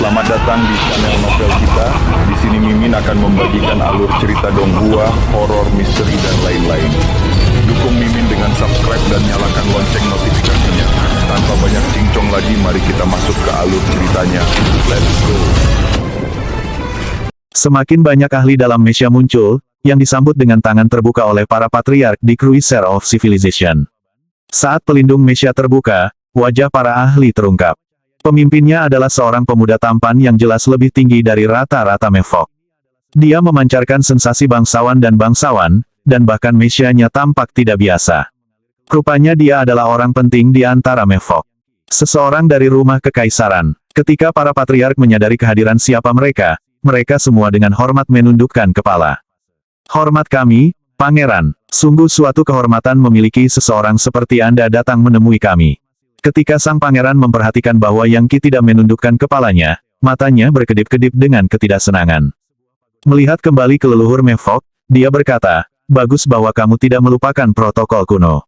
Selamat datang di channel novel kita. Di sini Mimin akan membagikan alur cerita donghua, horor, misteri, dan lain-lain. Dukung Mimin dengan subscribe dan nyalakan lonceng notifikasinya. Tanpa banyak cincong lagi, mari kita masuk ke alur ceritanya. Let's go! Semakin banyak ahli dalam Mesia muncul, yang disambut dengan tangan terbuka oleh para patriark di Crusader of Civilization. Saat pelindung Mesia terbuka, wajah para ahli terungkap. Pemimpinnya adalah seorang pemuda tampan yang jelas lebih tinggi dari rata-rata Mevok. Dia memancarkan sensasi bangsawan, dan bahkan Mesianya tampak tidak biasa. Rupanya dia adalah orang penting di antara Mevok. Seseorang dari rumah kekaisaran. Ketika para patriark menyadari kehadiran siapa mereka, mereka semua dengan hormat menundukkan kepala. Hormat kami, Pangeran. Sungguh suatu kehormatan memiliki seseorang seperti Anda datang menemui kami. Ketika sang pangeran memperhatikan bahwa Yang Qi tidak menundukkan kepalanya, matanya berkedip-kedip dengan ketidaksenangan. Melihat kembali ke leluhur Mevok, dia berkata, bagus bahwa kamu tidak melupakan protokol kuno.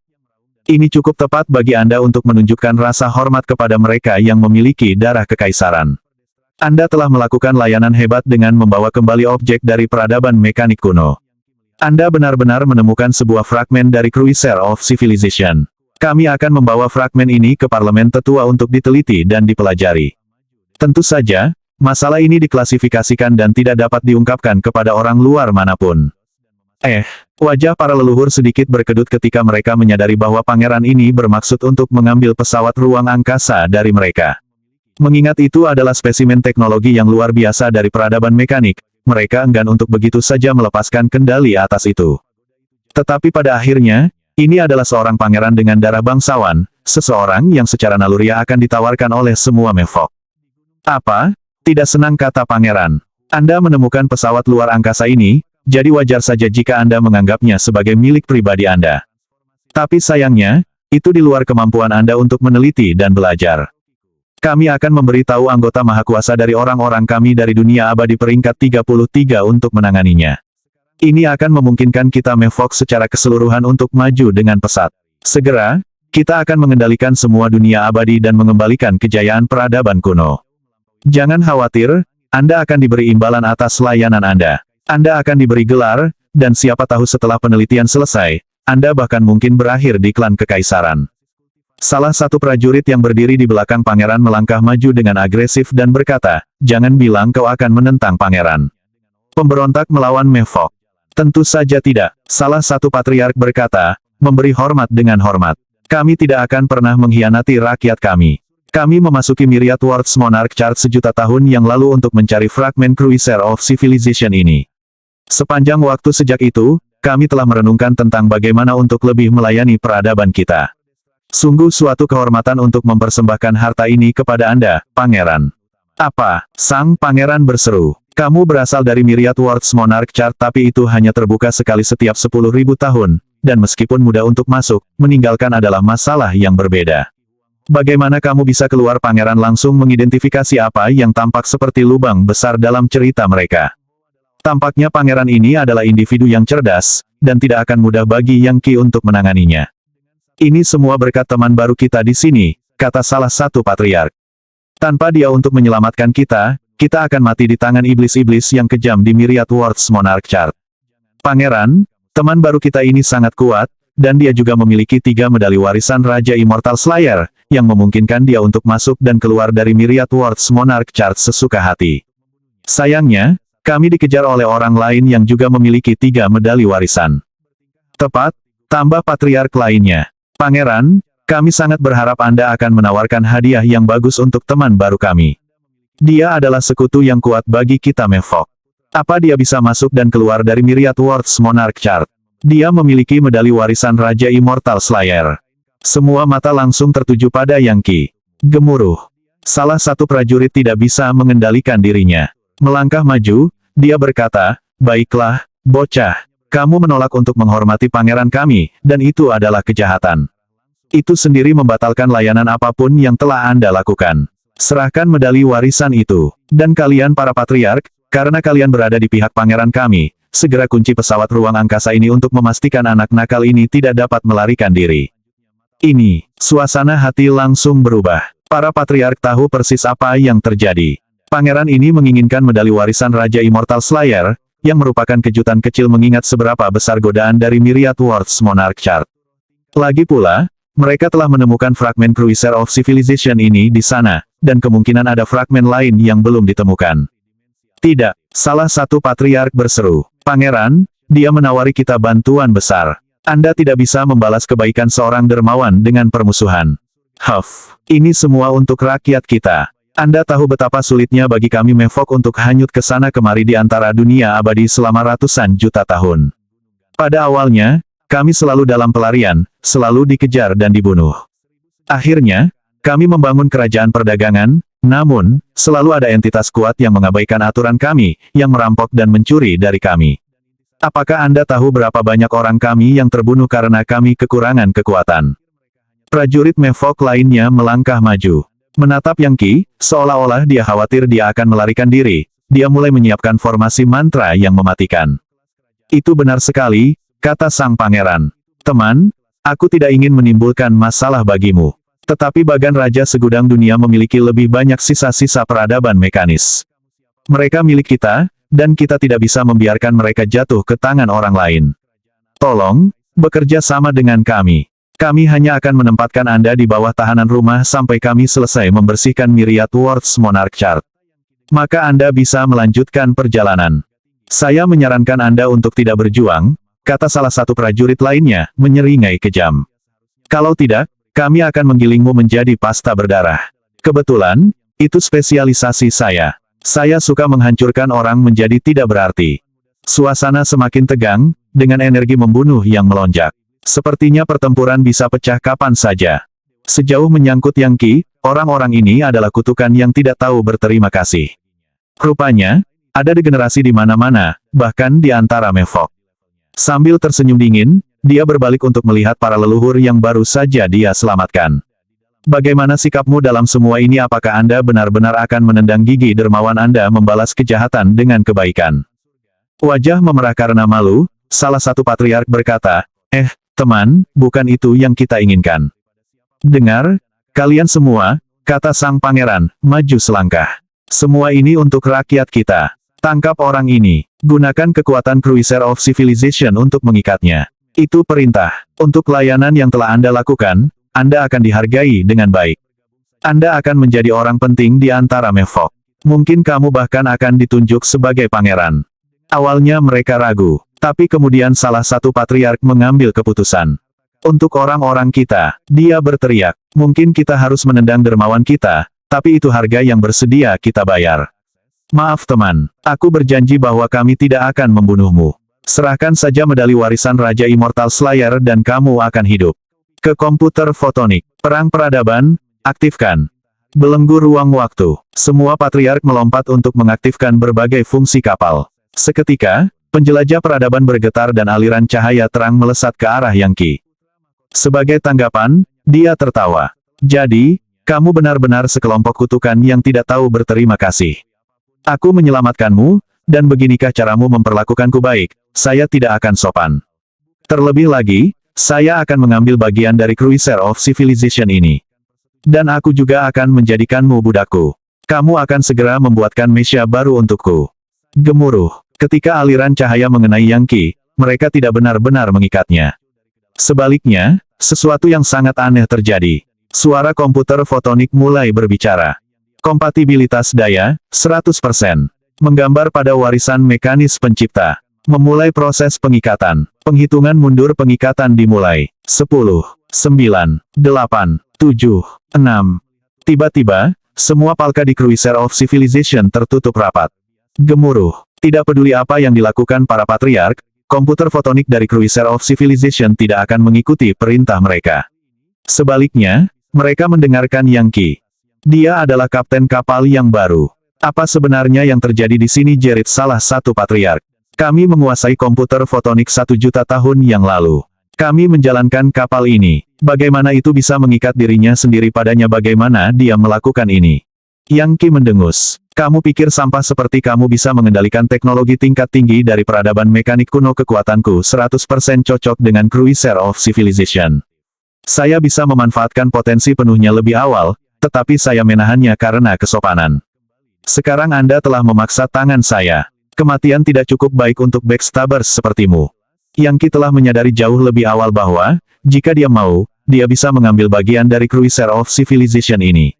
Ini cukup tepat bagi Anda untuk menunjukkan rasa hormat kepada mereka yang memiliki darah kekaisaran. Anda telah melakukan layanan hebat dengan membawa kembali objek dari peradaban mekanik kuno. Anda benar-benar menemukan sebuah fragmen dari Crusader of Civilization. Kami akan membawa fragmen ini ke parlemen tetua untuk diteliti dan dipelajari. Tentu saja, masalah ini diklasifikasikan dan tidak dapat diungkapkan kepada orang luar manapun. Wajah para leluhur sedikit berkedut ketika mereka menyadari bahwa pangeran ini bermaksud untuk mengambil pesawat ruang angkasa dari mereka. Mengingat itu adalah spesimen teknologi yang luar biasa dari peradaban mekanik, mereka enggan untuk begitu saja melepaskan kendali atas itu. Tetapi pada akhirnya, ini adalah seorang pangeran dengan darah bangsawan, seseorang yang secara naluriah akan ditawarkan oleh semua Mevok. Apa? Tidak senang, kata pangeran. Anda menemukan pesawat luar angkasa ini, jadi wajar saja jika Anda menganggapnya sebagai milik pribadi Anda. Tapi sayangnya, itu di luar kemampuan Anda untuk meneliti dan belajar. Kami akan memberitahu anggota mahakuasa dari orang-orang kami dari dunia abadi peringkat 33 untuk menanganinya. Ini akan memungkinkan kita Mevok secara keseluruhan untuk maju dengan pesat. Segera, kita akan mengendalikan semua dunia abadi dan mengembalikan kejayaan peradaban kuno. Jangan khawatir, Anda akan diberi imbalan atas layanan Anda. Anda akan diberi gelar, dan siapa tahu setelah penelitian selesai, Anda bahkan mungkin berakhir di klan kekaisaran. Salah satu prajurit yang berdiri di belakang pangeran melangkah maju dengan agresif dan berkata, jangan bilang kau akan menentang pangeran. Pemberontak melawan Mevok. Tentu saja tidak, salah satu patriark berkata, memberi hormat dengan hormat. Kami tidak akan pernah mengkhianati rakyat kami. Kami memasuki Myriad Worlds Monarch Chart sejuta tahun yang lalu untuk mencari fragmen Crusader of Civilization ini. Sepanjang waktu sejak itu, kami telah merenungkan tentang bagaimana untuk lebih melayani peradaban kita. Sungguh suatu kehormatan untuk mempersembahkan harta ini kepada Anda, Pangeran. Apa? Sang pangeran berseru. Kamu berasal dari Myriad Worlds Monarch Chart tapi itu hanya terbuka sekali setiap 10.000 tahun, dan meskipun mudah untuk masuk, meninggalkan adalah masalah yang berbeda. Bagaimana kamu bisa keluar? Pangeran langsung mengidentifikasi apa yang tampak seperti lubang besar dalam cerita mereka. Tampaknya pangeran ini adalah individu yang cerdas, dan tidak akan mudah bagi Yang Qi untuk menanganinya. Ini semua berkat teman baru kita di sini, kata salah satu patriark. Tanpa dia untuk menyelamatkan kita akan mati di tangan iblis-iblis yang kejam di Myriad Worlds Monarch Chart. Pangeran, teman baru kita ini sangat kuat, dan dia juga memiliki 3 medali warisan Raja Immortal Slayer, yang memungkinkan dia untuk masuk dan keluar dari Myriad Worlds Monarch Chart sesuka hati. Sayangnya, kami dikejar oleh orang lain yang juga memiliki 3 medali warisan. Tepat, tambah patriark lainnya. Pangeran, kami sangat berharap Anda akan menawarkan hadiah yang bagus untuk teman baru kami. Dia adalah sekutu yang kuat bagi kita Mevok. Apa dia bisa masuk dan keluar dari Myriad Worlds Monarch Chart? Dia memiliki medali warisan Raja Immortal Slayer. Semua mata langsung tertuju pada Yang Qi. Gemuruh. Salah satu prajurit tidak bisa mengendalikan dirinya. Melangkah maju, dia berkata, baiklah, bocah. Kamu menolak untuk menghormati pangeran kami, dan itu adalah kejahatan. Itu sendiri membatalkan layanan apapun yang telah Anda lakukan. Serahkan medali warisan itu. Dan kalian para patriark, karena kalian berada di pihak pangeran kami, segera kunci pesawat ruang angkasa ini untuk memastikan anak nakal ini tidak dapat melarikan diri. Ini, suasana hati langsung berubah. Para patriark tahu persis apa yang terjadi. Pangeran ini menginginkan medali warisan Raja Immortal Slayer, yang merupakan kejutan kecil mengingat seberapa besar godaan dari Myriad Worlds Monarch Chart. Lagi pula, mereka telah menemukan fragmen Cruiser of Civilization ini di sana, dan kemungkinan ada fragmen lain yang belum ditemukan. Tidak, salah satu patriark berseru. Pangeran, dia menawari kita bantuan besar. Anda tidak bisa membalas kebaikan seorang dermawan dengan permusuhan. Huff, ini semua untuk rakyat kita. Anda tahu betapa sulitnya bagi kami Mevok untuk hanyut ke sana kemari di antara dunia abadi selama ratusan juta tahun. Pada awalnya, kami selalu dalam pelarian, selalu dikejar dan dibunuh. Akhirnya, kami membangun kerajaan perdagangan, namun, selalu ada entitas kuat yang mengabaikan aturan kami, yang merampok dan mencuri dari kami. Apakah Anda tahu berapa banyak orang kami yang terbunuh karena kami kekurangan kekuatan? Prajurit Mevok lainnya melangkah maju. Menatap Yang Qi, seolah-olah dia khawatir dia akan melarikan diri. Dia mulai menyiapkan formasi mantra yang mematikan. Itu benar sekali, kata sang pangeran. Teman, aku tidak ingin menimbulkan masalah bagimu. Tetapi Bagan Raja segudang dunia memiliki lebih banyak sisa-sisa peradaban mekanis. Mereka milik kita, dan kita tidak bisa membiarkan mereka jatuh ke tangan orang lain. Tolong, bekerja sama dengan kami. Kami hanya akan menempatkan Anda di bawah tahanan rumah sampai kami selesai membersihkan Myriad Worlds Monarch Chart. Maka Anda bisa melanjutkan perjalanan. Saya menyarankan Anda untuk tidak berjuang, kata salah satu prajurit lainnya, menyeringai kejam. Kalau tidak, kami akan menggilingmu menjadi pasta berdarah. Kebetulan, itu spesialisasi saya. Saya suka menghancurkan orang menjadi tidak berarti. Suasana semakin tegang, dengan energi membunuh yang melonjak. Sepertinya pertempuran bisa pecah kapan saja. Sejauh menyangkut Yang Qi, orang-orang ini adalah kutukan yang tidak tahu berterima kasih. Rupanya, ada degenerasi di mana-mana, bahkan di antara Mevok. Sambil tersenyum dingin, dia berbalik untuk melihat para leluhur yang baru saja dia selamatkan. Bagaimana sikapmu dalam semua ini? Apakah Anda benar-benar akan menendang gigi dermawan Anda membalas kejahatan dengan kebaikan? Wajah memerah karena malu, salah satu patriark berkata, teman, bukan itu yang kita inginkan. Dengar, kalian semua, kata sang pangeran, maju selangkah. Semua ini untuk rakyat kita. Tangkap orang ini. Gunakan kekuatan Cruiser of Civilization untuk mengikatnya. Itu perintah. Untuk layanan yang telah Anda lakukan, Anda akan dihargai dengan baik. Anda akan menjadi orang penting di antara Mevok. Mungkin kamu bahkan akan ditunjuk sebagai pangeran. Awalnya mereka ragu. Tapi kemudian salah satu patriark mengambil keputusan. Untuk orang-orang kita, dia berteriak, mungkin kita harus menendang dermawan kita, tapi itu harga yang bersedia kita bayar. Maaf teman, aku berjanji bahwa kami tidak akan membunuhmu. Serahkan saja medali warisan Raja Immortal Slayer dan kamu akan hidup. Ke komputer fotonik, perang peradaban, aktifkan. Belenggu ruang waktu, semua patriark melompat untuk mengaktifkan berbagai fungsi kapal. Seketika, penjelajah peradaban bergetar dan aliran cahaya terang melesat ke arah Yang Qi. Sebagai tanggapan, dia tertawa. Jadi, kamu benar-benar sekelompok kutukan yang tidak tahu berterima kasih. Aku menyelamatkanmu, dan beginikah caramu memperlakukanku baik, saya tidak akan sopan. Terlebih lagi, saya akan mengambil bagian dari Cruiser of Civilization ini. Dan aku juga akan menjadikanmu budakku. Kamu akan segera membuatkan mesya baru untukku. Gemuruh. Ketika aliran cahaya mengenai Yang Qi, mereka tidak benar-benar mengikatnya. Sebaliknya, sesuatu yang sangat aneh terjadi. Suara komputer fotonik mulai berbicara. Kompatibilitas daya, 100%. Menggambar pada warisan mekanis pencipta. Memulai proses pengikatan. Penghitungan mundur pengikatan dimulai. 10, 9, 8, 7, 6. Tiba-tiba, semua palka di Cruiser of Civilization tertutup rapat. Gemuruh. Tidak peduli apa yang dilakukan para patriark, komputer fotonik dari Cruiser of Civilization tidak akan mengikuti perintah mereka. Sebaliknya, mereka mendengarkan Yang Qi. Dia adalah kapten kapal yang baru. Apa sebenarnya yang terjadi di sini? Jerit salah satu patriark. Kami menguasai komputer fotonik 1 juta tahun yang lalu. Kami menjalankan kapal ini. Bagaimana itu bisa mengikat dirinya sendiri padanya? Bagaimana dia melakukan ini? Yang Qi mendengus. Kamu pikir sampah seperti kamu bisa mengendalikan teknologi tingkat tinggi dari peradaban mekanik kuno? Kekuatanku 100% cocok dengan Cruiser of Civilization. Saya bisa memanfaatkan potensi penuhnya lebih awal, tetapi saya menahannya karena kesopanan. Sekarang Anda telah memaksa tangan saya. Kematian tidak cukup baik untuk backstabbers sepertimu. Yang Qi telah menyadari jauh lebih awal bahwa, jika dia mau, dia bisa mengambil bagian dari Cruiser of Civilization ini.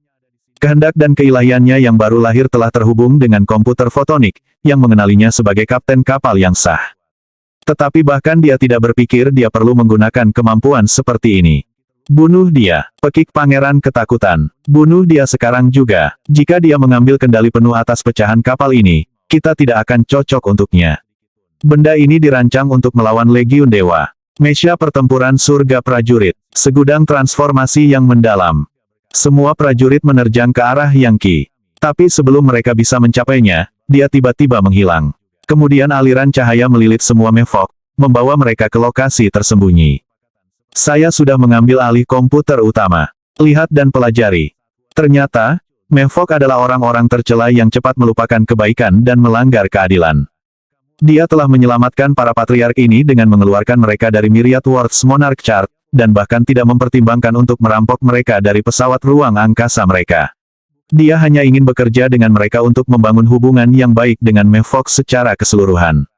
Kehendak dan keilahiannya yang baru lahir telah terhubung dengan komputer fotonik, yang mengenalinya sebagai kapten kapal yang sah. Tetapi bahkan dia tidak berpikir dia perlu menggunakan kemampuan seperti ini. Bunuh dia, pekik pangeran ketakutan. Bunuh dia sekarang juga. Jika dia mengambil kendali penuh atas pecahan kapal ini, kita tidak akan cocok untuknya. Benda ini dirancang untuk melawan Legiun Dewa. Mesya pertempuran surga prajurit. Segudang transformasi yang mendalam. Semua prajurit menerjang ke arah Yang Qi. Tapi sebelum mereka bisa mencapainya, dia tiba-tiba menghilang. Kemudian aliran cahaya melilit semua mevok, membawa mereka ke lokasi tersembunyi. Saya sudah mengambil alih komputer utama. Lihat dan pelajari. Ternyata, mevok adalah orang-orang tercela yang cepat melupakan kebaikan dan melanggar keadilan. Dia telah menyelamatkan para patriark ini dengan mengeluarkan mereka dari Myriad Worlds Monarch Chart, dan bahkan tidak mempertimbangkan untuk merampok mereka dari pesawat ruang angkasa mereka. Dia hanya ingin bekerja dengan mereka untuk membangun hubungan yang baik dengan mevok secara keseluruhan.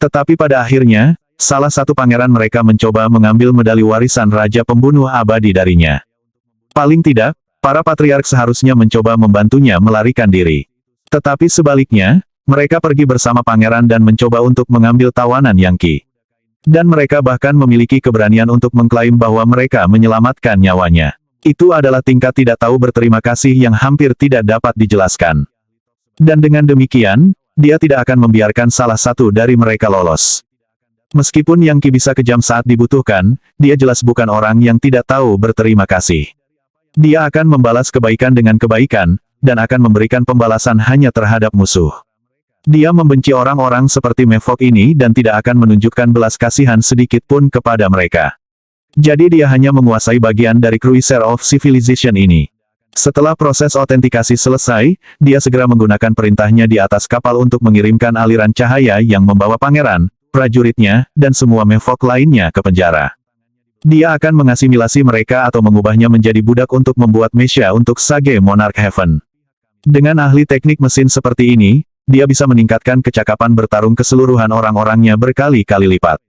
Tetapi pada akhirnya, salah satu pangeran mereka mencoba mengambil medali warisan Raja Pembunuh Abadi darinya. Paling tidak, para patriark seharusnya mencoba membantunya melarikan diri. Tetapi sebaliknya, mereka pergi bersama pangeran dan mencoba untuk mengambil tawanan Yang Qi. Dan mereka bahkan memiliki keberanian untuk mengklaim bahwa mereka menyelamatkan nyawanya. Itu adalah tingkat tidak tahu berterima kasih yang hampir tidak dapat dijelaskan. Dan dengan demikian, dia tidak akan membiarkan salah satu dari mereka lolos. Meskipun Yang Qi bisa kejam saat dibutuhkan, dia jelas bukan orang yang tidak tahu berterima kasih. Dia akan membalas kebaikan dengan kebaikan, dan akan memberikan pembalasan hanya terhadap musuh. Dia membenci orang-orang seperti mevok ini dan tidak akan menunjukkan belas kasihan sedikit pun kepada mereka. Jadi dia hanya menguasai bagian dari Cruiser of Civilization ini. Setelah proses autentikasi selesai, dia segera menggunakan perintahnya di atas kapal untuk mengirimkan aliran cahaya yang membawa pangeran, prajuritnya, dan semua mevok lainnya ke penjara. Dia akan mengasimilasi mereka atau mengubahnya menjadi budak untuk membuat mesya untuk Sage Monarch Heaven. Dengan ahli teknik mesin seperti ini, dia bisa meningkatkan kecakapan bertarung keseluruhan orang-orangnya berkali-kali lipat.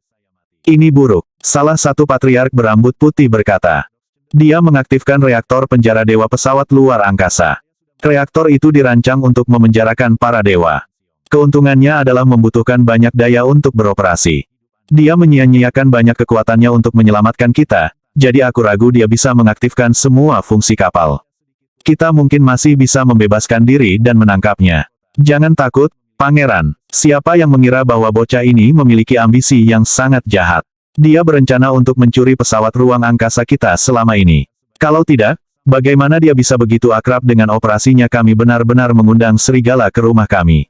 Ini buruk. Salah satu patriark berambut putih berkata. Dia mengaktifkan reaktor penjara dewa pesawat luar angkasa. Reaktor itu dirancang untuk memenjarakan para dewa. Keuntungannya adalah membutuhkan banyak daya untuk beroperasi. Dia menyia-nyiakan banyak kekuatannya untuk menyelamatkan kita, jadi aku ragu dia bisa mengaktifkan semua fungsi kapal. Kita mungkin masih bisa membebaskan diri dan menangkapnya. Jangan takut, pangeran. Siapa yang mengira bahwa bocah ini memiliki ambisi yang sangat jahat? Dia berencana untuk mencuri pesawat ruang angkasa kita selama ini. Kalau tidak, bagaimana dia bisa begitu akrab dengan operasinya? Kami benar-benar mengundang serigala ke rumah kami.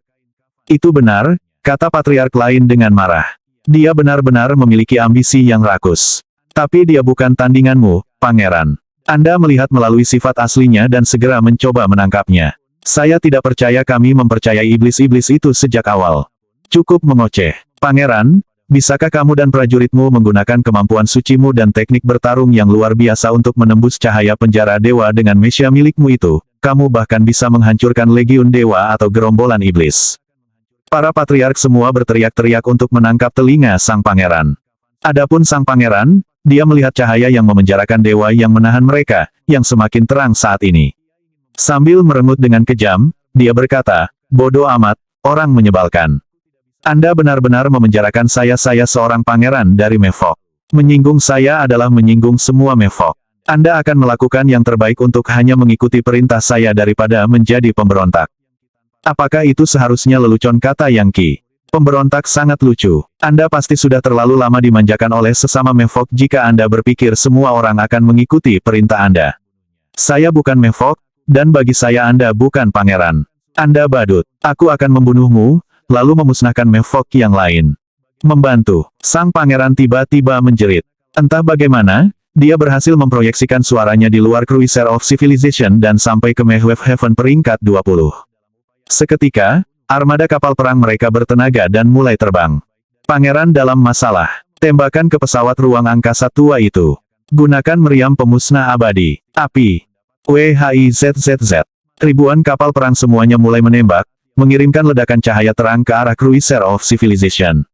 Itu benar, kata patriark lain dengan marah. Dia benar-benar memiliki ambisi yang rakus. Tapi dia bukan tandinganmu, pangeran. Anda melihat melalui sifat aslinya dan segera mencoba menangkapnya. Saya tidak percaya kami mempercayai iblis-iblis itu sejak awal. Cukup mengoceh. Pangeran, bisakah kamu dan prajuritmu menggunakan kemampuan sucimu dan teknik bertarung yang luar biasa untuk menembus cahaya penjara dewa dengan mesya milikmu itu? Kamu bahkan bisa menghancurkan legiun dewa atau gerombolan iblis. Para patriark semua berteriak-teriak untuk menangkap telinga sang pangeran. Adapun sang pangeran, dia melihat cahaya yang memenjarakan dewa yang menahan mereka, yang semakin terang saat ini. Sambil merengut dengan kejam, dia berkata, bodoh amat, orang menyebalkan. Anda benar-benar memenjarakan saya seorang pangeran dari mevok. Menyinggung saya adalah menyinggung semua mevok. Anda akan melakukan yang terbaik untuk hanya mengikuti perintah saya daripada menjadi pemberontak. Apakah itu seharusnya lelucon, kata Yang Qi. Pemberontak sangat lucu. Anda pasti sudah terlalu lama dimanjakan oleh sesama mevok jika Anda berpikir semua orang akan mengikuti perintah Anda. Saya bukan mevok, dan bagi saya Anda bukan pangeran. Anda badut. Aku akan membunuhmu, lalu memusnahkan mevok yang lain. Membantu. Sang pangeran tiba-tiba menjerit. Entah bagaimana, dia berhasil memproyeksikan suaranya di luar Cruiser of Civilization dan sampai ke Mehwave Heaven peringkat 20. Seketika, armada kapal perang mereka bertenaga dan mulai terbang. Pangeran dalam masalah. Tembakan ke pesawat ruang angkasa tua itu. Gunakan meriam pemusnah abadi. Api. WHIZZZ. Ribuan kapal perang semuanya mulai menembak, mengirimkan ledakan cahaya terang ke arah Cruiser of Civilization.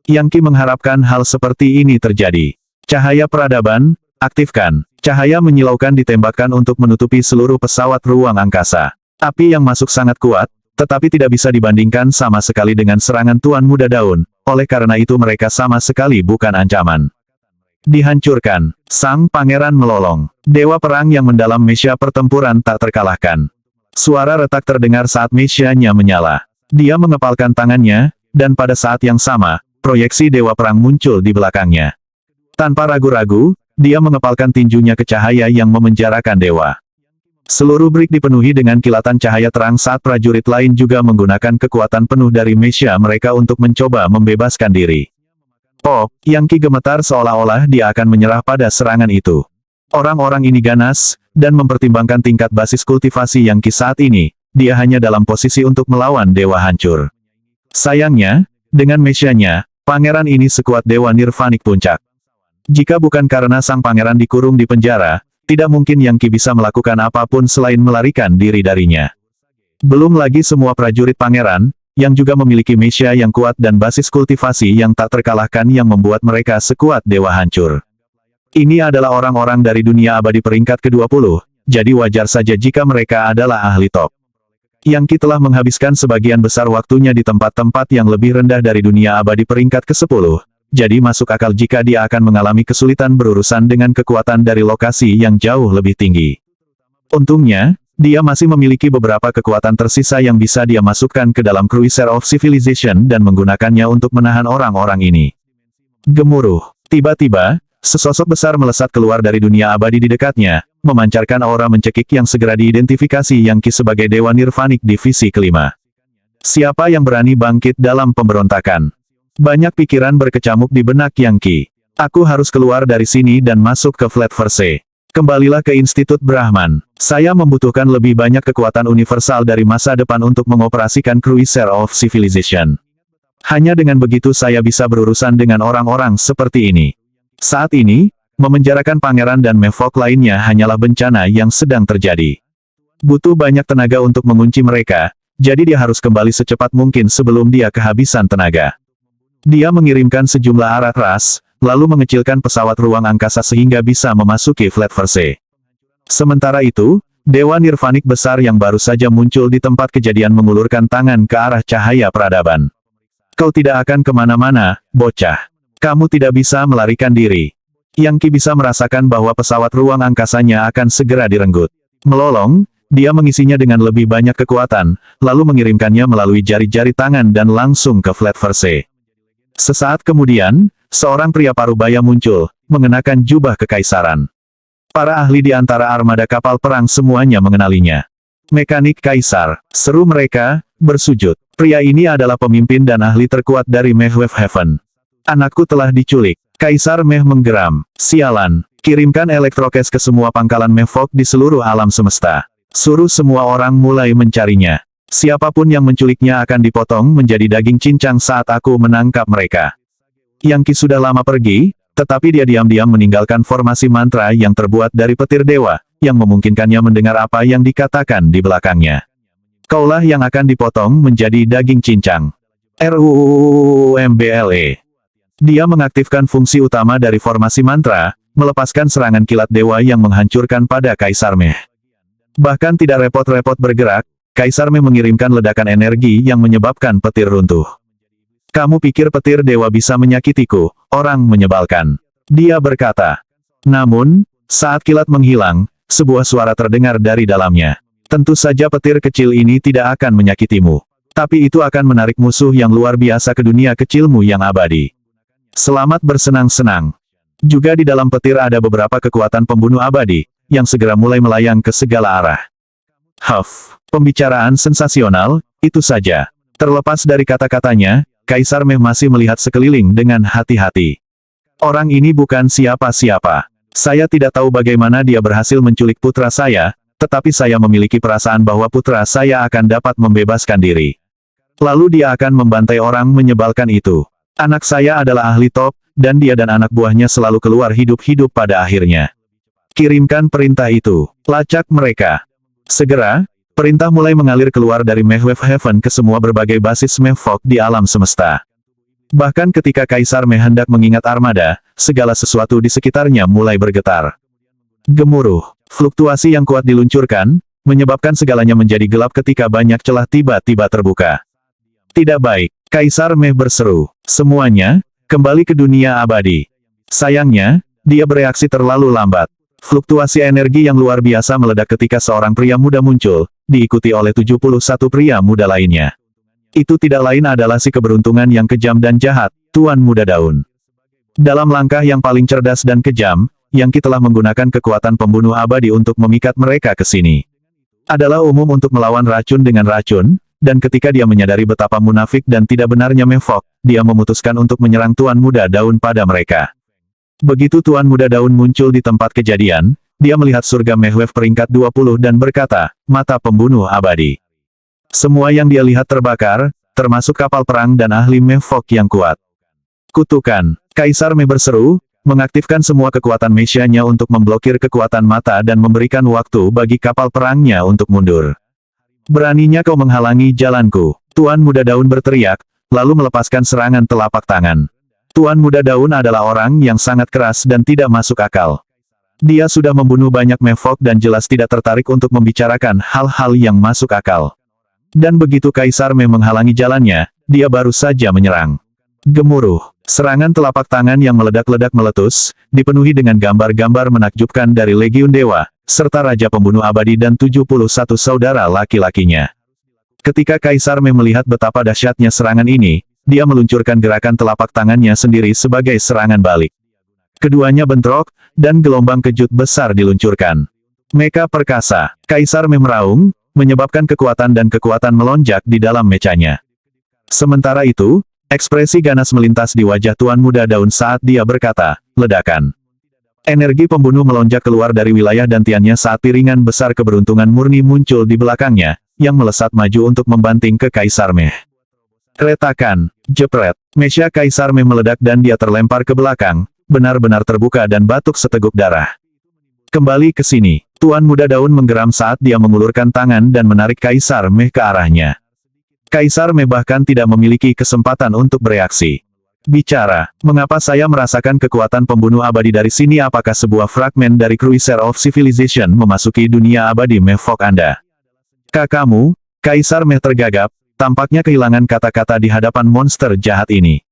Yang Qi mengharapkan hal seperti ini terjadi. Cahaya peradaban, aktifkan. Cahaya menyilaukan ditembakkan untuk menutupi seluruh pesawat ruang angkasa. Api yang masuk sangat kuat, tetapi tidak bisa dibandingkan sama sekali dengan serangan Tuan Muda Daun, oleh karena itu mereka sama sekali bukan ancaman. Dihancurkan. Sang pangeran melolong. Dewa perang yang mendalam mesia pertempuran tak terkalahkan. Suara retak terdengar saat mesianya menyala. Dia mengepalkan tangannya, dan pada saat yang sama, proyeksi dewa perang muncul di belakangnya. Tanpa ragu-ragu, dia mengepalkan tinjunya ke cahaya yang memenjarakan dewa. Seluruh brik dipenuhi dengan kilatan cahaya terang saat prajurit lain juga menggunakan kekuatan penuh dari mesia mereka untuk mencoba membebaskan diri. Pop, Yang Qi gemetar seolah-olah dia akan menyerah pada serangan itu. Orang-orang ini ganas, dan mempertimbangkan tingkat basis kultivasi Yang Qi saat ini, dia hanya dalam posisi untuk melawan dewa hancur. Sayangnya, dengan mesianya, pangeran ini sekuat dewa nirvanik puncak. Jika bukan karena sang pangeran dikurung di penjara, tidak mungkin Yang Qi bisa melakukan apapun selain melarikan diri darinya. Belum lagi semua prajurit pangeran, yang juga memiliki mesia yang kuat dan basis kultivasi yang tak terkalahkan yang membuat mereka sekuat dewa hancur. Ini adalah orang-orang dari dunia abadi peringkat ke-20, jadi wajar saja jika mereka adalah ahli top. Yang Qi telah menghabiskan sebagian besar waktunya di tempat-tempat yang lebih rendah dari dunia abadi peringkat ke-10, jadi masuk akal jika dia akan mengalami kesulitan berurusan dengan kekuatan dari lokasi yang jauh lebih tinggi. Untungnya, dia masih memiliki beberapa kekuatan tersisa yang bisa dia masukkan ke dalam Cruiser of Civilization dan menggunakannya untuk menahan orang-orang ini. Gemuruh. Tiba-tiba, sesosok besar melesat keluar dari dunia abadi di dekatnya, memancarkan aura mencekik yang segera diidentifikasi Yang Qi sebagai Dewa Nirvanik Divisi kelima. Siapa yang berani bangkit dalam pemberontakan? Banyak pikiran berkecamuk di benak Yang Qi. Aku harus keluar dari sini dan masuk ke Flat Verse. Kembalilah ke Institut Brahman. Saya membutuhkan lebih banyak kekuatan universal dari masa depan untuk mengoperasikan Cruiser of Civilization. Hanya dengan begitu saya bisa berurusan dengan orang-orang seperti ini. Saat ini, memenjarakan pangeran dan mevok lainnya hanyalah bencana yang sedang terjadi. Butuh banyak tenaga untuk mengunci mereka, jadi dia harus kembali secepat mungkin sebelum dia kehabisan tenaga. Dia mengirimkan sejumlah arat ras, lalu mengecilkan pesawat ruang angkasa sehingga bisa memasuki Flat Verse. Sementara itu, Dewa Nirvanik besar yang baru saja muncul di tempat kejadian mengulurkan tangan ke arah cahaya peradaban. Kau tidak akan kemana-mana, bocah. Kamu tidak bisa melarikan diri. Yang Qi bisa merasakan bahwa pesawat ruang angkasanya akan segera direnggut. Melolong, dia mengisinya dengan lebih banyak kekuatan, lalu mengirimkannya melalui jari-jari tangan dan langsung ke Flat Verse. Sesaat kemudian, seorang pria parubaya muncul, mengenakan jubah kekaisaran. Para ahli di antara armada kapal perang semuanya mengenalinya. Mekanik Kaisar, seru mereka, bersujud. Pria ini adalah pemimpin dan ahli terkuat dari Mehwave Heaven. Anakku telah diculik. Kaisar Meh menggeram. Sialan, kirimkan elektrokes ke semua pangkalan Mevok di seluruh alam semesta. Suruh semua orang mulai mencarinya. Siapapun yang menculiknya akan dipotong menjadi daging cincang saat aku menangkap mereka. Yang Qi sudah lama pergi, tetapi dia diam-diam meninggalkan formasi mantra yang terbuat dari petir dewa, yang memungkinkannya mendengar apa yang dikatakan di belakangnya. Kaulah yang akan dipotong menjadi daging cincang. RUUMBLE. Dia mengaktifkan fungsi utama dari formasi mantra, melepaskan serangan kilat dewa yang menghancurkan pada Kaisar Meh. Bahkan tidak repot-repot bergerak, Kaisar Meh mengirimkan ledakan energi yang menyebabkan petir runtuh. Kamu pikir petir dewa bisa menyakitiku, orang menyebalkan. Dia berkata. Namun, saat kilat menghilang, sebuah suara terdengar dari dalamnya. Tentu saja petir kecil ini tidak akan menyakitimu. Tapi itu akan menarik musuh yang luar biasa ke dunia kecilmu yang abadi. Selamat bersenang-senang. Juga di dalam petir ada beberapa kekuatan pembunuh abadi, yang segera mulai melayang ke segala arah. Huff, pembicaraan sensasional, itu saja. Terlepas dari kata-katanya, Kaisar Meh masih melihat sekeliling dengan hati-hati. Orang ini bukan siapa-siapa. Saya tidak tahu bagaimana dia berhasil menculik putra saya, tetapi saya memiliki perasaan bahwa putra saya akan dapat membebaskan diri. Lalu dia akan membantai orang menyebalkan itu. Anak saya adalah ahli top, dan dia dan anak buahnya selalu keluar hidup-hidup pada akhirnya. Kirimkan perintah itu. Lacak mereka. Segera, Perintah mulai mengalir keluar dari Mehwave Heaven ke semua berbagai basis Mehfok di alam semesta. Bahkan ketika Kaisar Meh hendak mengingat armada, segala sesuatu di sekitarnya mulai bergetar. Gemuruh, fluktuasi yang kuat diluncurkan, menyebabkan segalanya menjadi gelap ketika banyak celah tiba-tiba terbuka. Tidak baik, Kaisar Meh berseru. Semuanya, kembali ke dunia abadi. Sayangnya, dia bereaksi terlalu lambat. Fluktuasi energi yang luar biasa meledak ketika seorang pria muda muncul, diikuti oleh 71 pria muda lainnya. Itu tidak lain adalah si keberuntungan yang kejam dan jahat, Tuan Muda Daun. Dalam langkah yang paling cerdas dan kejam, Yang Qi telah menggunakan kekuatan pembunuh abadi untuk memikat mereka ke sini. Adalah umum untuk melawan racun dengan racun, dan ketika dia menyadari betapa munafik dan tidak benarnya Mehfok, dia memutuskan untuk menyerang Tuan Muda Daun pada mereka. Begitu Tuan Muda Daun muncul di tempat kejadian, dia melihat surga Mehwave peringkat 20 dan berkata, mata pembunuh abadi. Semua yang dia lihat terbakar, termasuk kapal perang dan ahli Mehfok yang kuat. Kutukan, Kaisar Meh berseru, mengaktifkan semua kekuatan Messianya untuk memblokir kekuatan mata dan memberikan waktu bagi kapal perangnya untuk mundur. Beraninya kau menghalangi jalanku, Tuan Muda Daun berteriak, lalu melepaskan serangan telapak tangan. Tuan Muda Daun adalah orang yang sangat keras dan tidak masuk akal. Dia sudah membunuh banyak Mehfok dan jelas tidak tertarik untuk membicarakan hal-hal yang masuk akal. Dan begitu Kaisar Meh menghalangi jalannya, dia baru saja menyerang. Gemuruh, serangan telapak tangan yang meledak-ledak meletus, dipenuhi dengan gambar-gambar menakjubkan dari Legiun Dewa, serta Raja Pembunuh Abadi dan 71 saudara laki-lakinya. Ketika Kaisar Meh melihat betapa dahsyatnya serangan ini, dia meluncurkan gerakan telapak tangannya sendiri sebagai serangan balik. Keduanya bentrok, dan gelombang kejut besar diluncurkan. Mecha perkasa, Kaisar Meh meraung, menyebabkan kekuatan dan kekuatan melonjak di dalam mechanya. Sementara itu, ekspresi ganas melintas di wajah Tuan Muda Daun saat dia berkata, ledakan. Energi pembunuh melonjak keluar dari wilayah dantiannya saat piringan besar keberuntungan murni muncul di belakangnya, yang melesat maju untuk membanting ke Kaisar Meh. Retakan, jepret, mecha Kaisar Meh meledak dan dia terlempar ke belakang, benar-benar terbuka dan batuk seteguk darah. Kembali ke sini, Tuan Muda Daun menggeram saat dia mengulurkan tangan dan menarik Kaisar Meh ke arahnya. Kaisar Meh bahkan tidak memiliki kesempatan untuk bereaksi. Bicara, mengapa saya merasakan kekuatan pembunuh abadi dari sini? Apakah sebuah fragmen dari Cruiser of Civilization memasuki dunia abadi Mehfok Anda? Kakakmu, Kaisar Meh tergagap, tampaknya kehilangan kata-kata di hadapan monster jahat ini.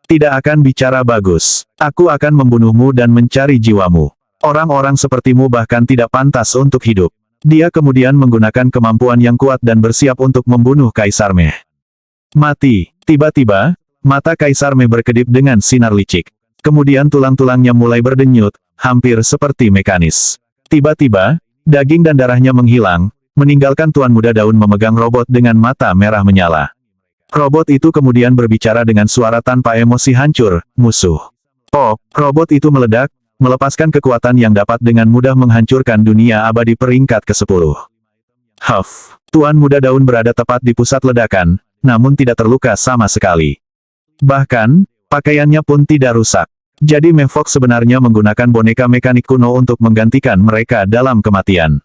Tidak akan bicara bagus. Aku akan membunuhmu dan mencari jiwamu. Orang-orang sepertimu bahkan tidak pantas untuk hidup. Dia kemudian menggunakan kemampuan yang kuat dan bersiap untuk membunuh Kaisar Meh. Mati. Tiba-tiba, mata Kaisar Meh berkedip dengan sinar licik. Kemudian tulang-tulangnya mulai berdenyut, hampir seperti mekanis. Tiba-tiba, daging dan darahnya menghilang, meninggalkan Tuan Muda Daun memegang robot dengan mata merah menyala. Robot itu kemudian berbicara dengan suara tanpa emosi hancur, musuh. Oh, robot itu meledak, melepaskan kekuatan yang dapat dengan mudah menghancurkan dunia abadi peringkat ke-10. Huff, Tuan Muda Daun berada tepat di pusat ledakan, namun tidak terluka sama sekali. Bahkan, pakaiannya pun tidak rusak. Jadi Mehfok sebenarnya menggunakan boneka mekanik kuno untuk menggantikan mereka dalam kematian.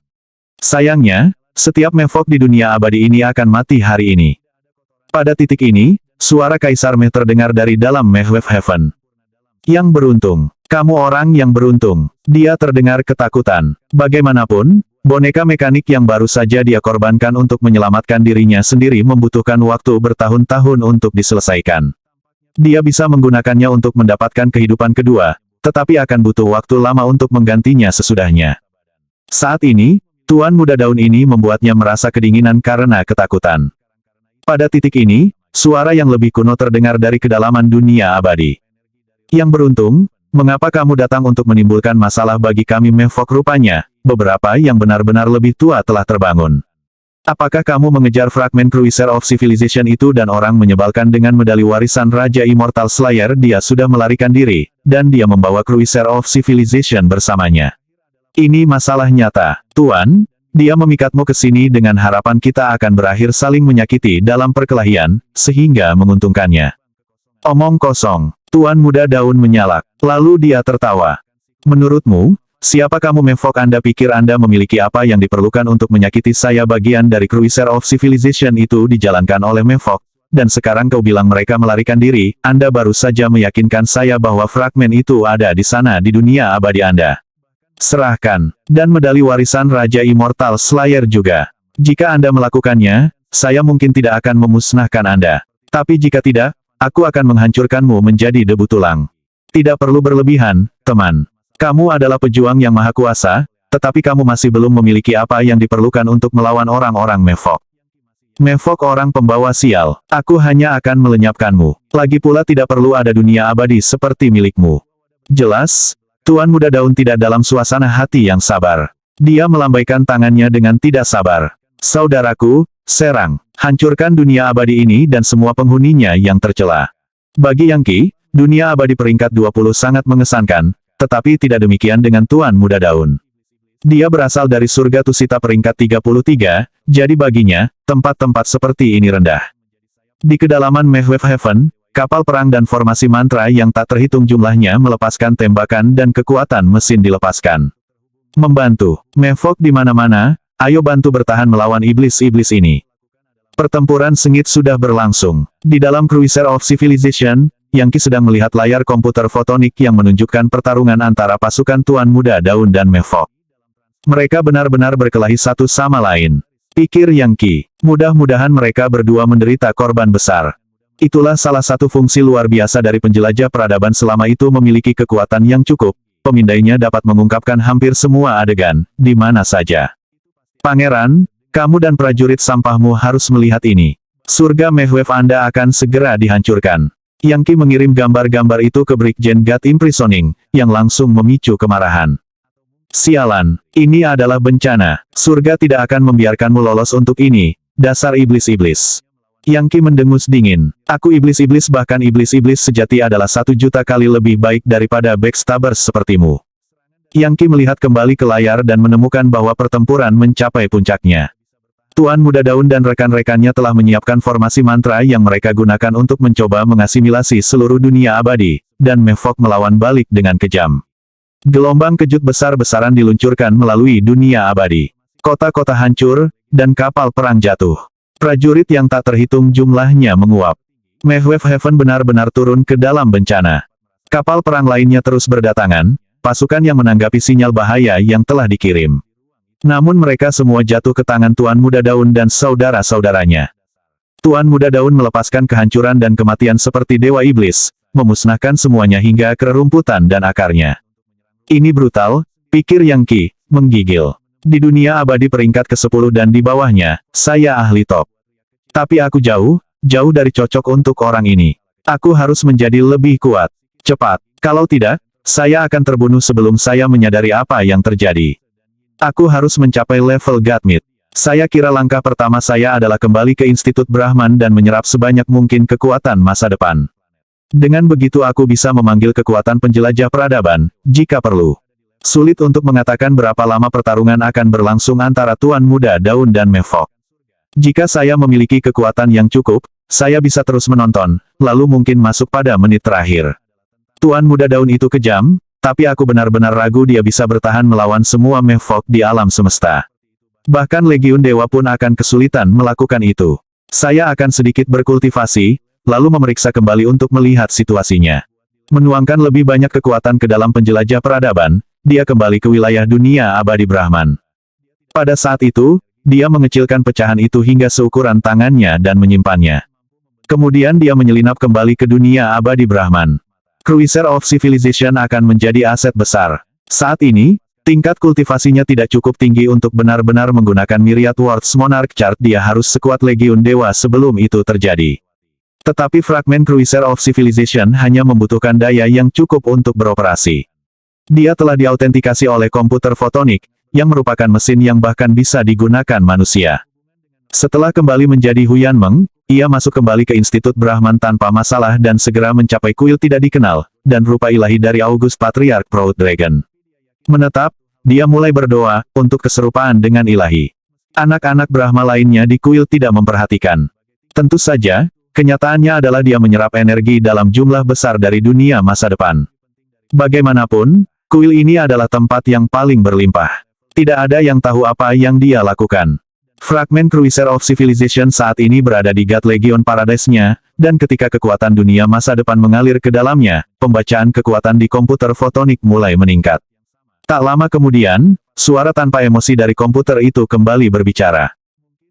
Sayangnya, setiap Mehfok di dunia abadi ini akan mati hari ini. Pada titik ini, suara Kaisar Meh terdengar dari dalam Mehwave Heaven. Yang beruntung, kamu orang yang beruntung. Dia terdengar ketakutan. Bagaimanapun, boneka mekanik yang baru saja dia korbankan untuk menyelamatkan dirinya sendiri membutuhkan waktu bertahun-tahun untuk diselesaikan. Dia bisa menggunakannya untuk mendapatkan kehidupan kedua, tetapi akan butuh waktu lama untuk menggantinya sesudahnya. Saat ini, Tuan Muda Daun ini membuatnya merasa kedinginan karena ketakutan. Pada titik ini, suara yang lebih kuno terdengar dari kedalaman dunia abadi. Yang beruntung, mengapa kamu datang untuk menimbulkan masalah bagi kami Mehfok? Rupanya, beberapa yang benar-benar lebih tua telah terbangun. Apakah kamu mengejar fragmen Cruiser of Civilization itu dan orang menyebalkan dengan medali warisan Raja Immortal Slayer? Dia sudah melarikan diri, dan dia membawa Cruiser of Civilization bersamanya. Ini masalah nyata, Tuan. Dia memikatmu ke sini dengan harapan kita akan berakhir saling menyakiti dalam perkelahian, sehingga menguntungkannya. Omong kosong, Tuan Muda Daun menyalak, lalu dia tertawa. Menurutmu, Siapa kamu Mevok? Anda pikir Anda memiliki apa yang diperlukan untuk menyakiti saya? Bagian dari Cruiser of Civilization itu dijalankan oleh Mevok, dan sekarang kau bilang mereka melarikan diri. Anda baru saja meyakinkan saya bahwa fragmen itu ada di sana di dunia abadi Anda. Serahkan, dan medali warisan Raja Immortal Slayer juga. Jika Anda melakukannya, saya mungkin tidak akan memusnahkan Anda. Tapi jika tidak, aku akan menghancurkanmu menjadi debu tulang. Tidak perlu berlebihan, teman. Kamu adalah pejuang yang maha kuasa, tetapi kamu masih belum memiliki apa yang diperlukan untuk melawan orang-orang Mevok. Mevok orang pembawa sial. Aku hanya akan melenyapkanmu. Lagi pula tidak perlu ada dunia abadi seperti milikmu. Jelas, Tuan Muda Daun tidak dalam suasana hati yang sabar. Dia melambaikan tangannya dengan tidak sabar. Saudaraku, serang. Hancurkan dunia abadi ini dan semua penghuninya yang tercela. Bagi Yangki, dunia abadi peringkat 20 sangat mengesankan, tetapi tidak demikian dengan Tuan Muda Daun. Dia berasal dari surga Tusita peringkat 33, jadi baginya, tempat-tempat seperti ini rendah. Di kedalaman Mehwave Heaven, kapal perang dan formasi mantra yang tak terhitung jumlahnya melepaskan tembakan dan kekuatan mesin dilepaskan. Membantu, Mevok di mana-mana, ayo bantu bertahan melawan iblis-iblis ini. Pertempuran sengit sudah berlangsung. Di dalam Cruiser of Civilization, Yangki sedang melihat layar komputer fotonik yang menunjukkan pertarungan antara pasukan Tuan Muda Daun dan Mevok. Mereka benar-benar berkelahi satu sama lain. Pikir Yangki, mudah-mudahan mereka berdua menderita korban besar. Itulah salah satu fungsi luar biasa dari penjelajah peradaban selama itu memiliki kekuatan yang cukup, pemindainya dapat mengungkapkan hampir semua adegan, di mana saja. Pangeran, kamu dan prajurit sampahmu harus melihat ini. Surga Mehwave Anda akan segera dihancurkan. Yangki mengirim gambar-gambar itu ke Brigjen God Imprisoning, yang langsung memicu kemarahan. Sialan, ini adalah bencana. Surga tidak akan membiarkanmu lolos untuk ini, dasar iblis-iblis. Yangki mendengus dingin. Aku iblis-iblis, bahkan iblis-iblis sejati adalah 1.000.000 kali lebih baik daripada backstabbers sepertimu. Yangki melihat kembali ke layar dan menemukan bahwa pertempuran mencapai puncaknya. Tuan Muda Daun dan rekan-rekannya telah menyiapkan formasi mantra yang mereka gunakan untuk mencoba mengasimilasi seluruh dunia abadi, dan Mevok melawan balik dengan kejam. Gelombang kejut besar-besaran diluncurkan melalui dunia abadi. Kota-kota hancur, dan kapal perang jatuh. Prajurit yang tak terhitung jumlahnya menguap. Mehwave Heaven benar-benar turun ke dalam bencana. Kapal perang lainnya terus berdatangan, pasukan yang menanggapi sinyal bahaya yang telah dikirim. Namun mereka semua jatuh ke tangan Tuan Muda Daun dan saudara-saudaranya. Tuan Muda Daun melepaskan kehancuran dan kematian seperti dewa iblis, memusnahkan semuanya hingga ke rerumputan dan akarnya. Ini brutal, pikir Yangki, menggigil. Di dunia abadi peringkat ke-10 dan di bawahnya, saya ahli top. Tapi aku jauh dari cocok untuk orang ini. Aku harus menjadi lebih kuat. Cepat, kalau tidak, saya akan terbunuh sebelum saya menyadari apa yang terjadi. Aku harus mencapai level Godmid. Saya kira langkah pertama saya adalah kembali ke Institut Brahman dan menyerap sebanyak mungkin kekuatan masa depan. Dengan begitu aku bisa memanggil kekuatan penjelajah peradaban, jika perlu. Sulit untuk mengatakan berapa lama pertarungan akan berlangsung antara Tuan Muda Daun dan Mevok. Jika saya memiliki kekuatan yang cukup, saya bisa terus menonton, lalu mungkin masuk pada menit terakhir. Tuan Muda Daun itu kejam, tapi aku benar-benar ragu dia bisa bertahan melawan semua Mevok di alam semesta. Bahkan Legiun Dewa pun akan kesulitan melakukan itu. Saya akan sedikit berkultivasi, lalu memeriksa kembali untuk melihat situasinya. Menuangkan lebih banyak kekuatan ke dalam penjelajah peradaban, dia kembali ke wilayah dunia abadi Brahman. Pada saat itu, dia mengecilkan pecahan itu hingga seukuran tangannya dan menyimpannya. Kemudian dia menyelinap kembali ke dunia abadi Brahman. Cruiser of Civilization akan menjadi aset besar. Saat ini, tingkat kultivasinya tidak cukup tinggi untuk benar-benar menggunakan Myriad Words Monarch Chart. Dia harus sekuat Legiun Dewa sebelum itu terjadi. Tetapi fragmen Cruiser of Civilization hanya membutuhkan daya yang cukup untuk beroperasi. Dia telah diautentikasi oleh komputer fotonik, yang merupakan mesin yang bahkan bisa digunakan manusia. Setelah kembali menjadi Huyan Meng, ia masuk kembali ke Institut Brahman tanpa masalah dan segera mencapai kuil tidak dikenal, dan rupa ilahi dari August Patriarch Proud Dragon. Menetap, dia mulai berdoa, untuk keserupaan dengan ilahi. Anak-anak Brahma lainnya di kuil tidak memperhatikan. Tentu saja, kenyataannya adalah dia menyerap energi dalam jumlah besar dari dunia masa depan. Bagaimanapun, Kuil ini adalah tempat yang paling berlimpah. Tidak ada yang tahu apa yang dia lakukan. Fragmen Cruiser of Civilization saat ini berada di God Legion Paradise-nya, dan ketika kekuatan dunia masa depan mengalir ke dalamnya, pembacaan kekuatan di komputer fotonik mulai meningkat. Tak lama kemudian, suara tanpa emosi dari komputer itu kembali berbicara.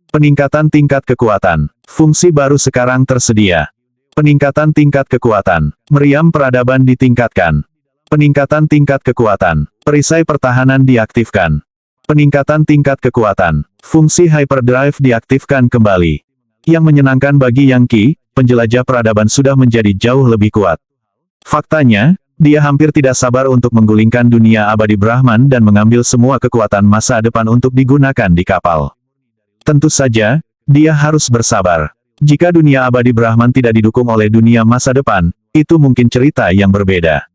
Peningkatan tingkat kekuatan. Fungsi baru sekarang tersedia. Peningkatan tingkat kekuatan. Meriam peradaban ditingkatkan. Peningkatan tingkat kekuatan. Perisai pertahanan diaktifkan. Peningkatan tingkat kekuatan. Fungsi hyperdrive diaktifkan kembali. Yang menyenangkan bagi Yang Qi, penjelajah peradaban sudah menjadi jauh lebih kuat. Faktanya, dia hampir tidak sabar untuk menggulingkan dunia abadi Brahman dan mengambil semua kekuatan masa depan untuk digunakan di kapal. Tentu saja, dia harus bersabar. Jika dunia abadi Brahman tidak didukung oleh dunia masa depan, itu mungkin cerita yang berbeda.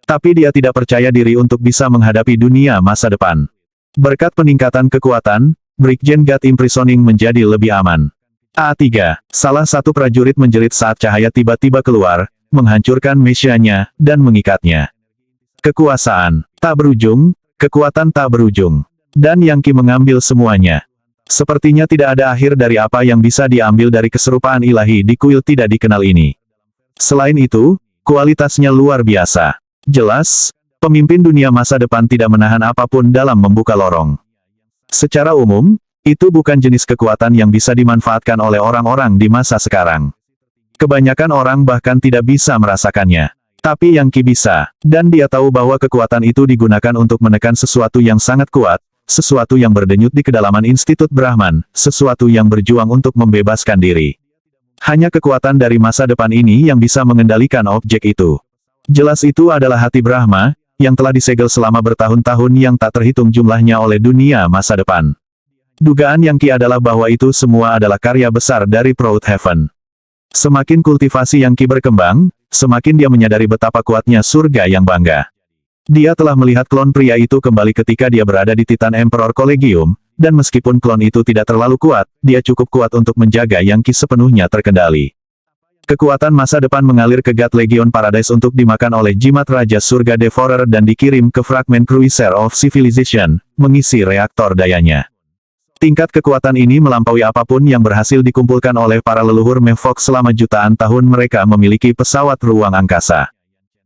Tapi dia tidak percaya diri untuk bisa menghadapi dunia masa depan. Berkat peningkatan kekuatan, Brigjen God Imprisoning menjadi lebih aman. A3. Salah satu prajurit menjerit saat cahaya tiba-tiba keluar, menghancurkan mesianya, dan mengikatnya. Kekuasaan tak berujung, kekuatan tak berujung. Dan Yang Qi mengambil semuanya. Sepertinya tidak ada akhir dari apa yang bisa diambil dari keserupaan ilahi di kuil tidak dikenal ini. Selain itu, kualitasnya luar biasa. Jelas, pemimpin dunia masa depan tidak menahan apapun dalam membuka lorong. Secara umum, itu bukan jenis kekuatan yang bisa dimanfaatkan oleh orang-orang di masa sekarang. Kebanyakan orang bahkan tidak bisa merasakannya. Tapi Yang Qi bisa, dan dia tahu bahwa kekuatan itu digunakan untuk menekan sesuatu yang sangat kuat, sesuatu yang berdenyut di kedalaman Institut Brahman, sesuatu yang berjuang untuk membebaskan diri. Hanya kekuatan dari masa depan ini yang bisa mengendalikan objek itu. Jelas itu adalah hati Brahma, yang telah disegel selama bertahun-tahun yang tak terhitung jumlahnya oleh dunia masa depan. Dugaan Yang Qi adalah bahwa itu semua adalah karya besar dari Proud Heaven. Semakin kultivasi Yang Qi berkembang, semakin dia menyadari betapa kuatnya surga yang bangga. Dia telah melihat klon pria itu kembali ketika dia berada di Titan Emperor Collegium, dan meskipun klon itu tidak terlalu kuat, dia cukup kuat untuk menjaga Yang Qi sepenuhnya terkendali. Kekuatan masa depan mengalir ke God Legion Paradise untuk dimakan oleh jimat Raja Surga Devourer dan dikirim ke fragmen Cruiser of Civilization, mengisi reaktor dayanya. Tingkat kekuatan ini melampaui apapun yang berhasil dikumpulkan oleh para leluhur Mevok selama jutaan tahun mereka memiliki pesawat ruang angkasa.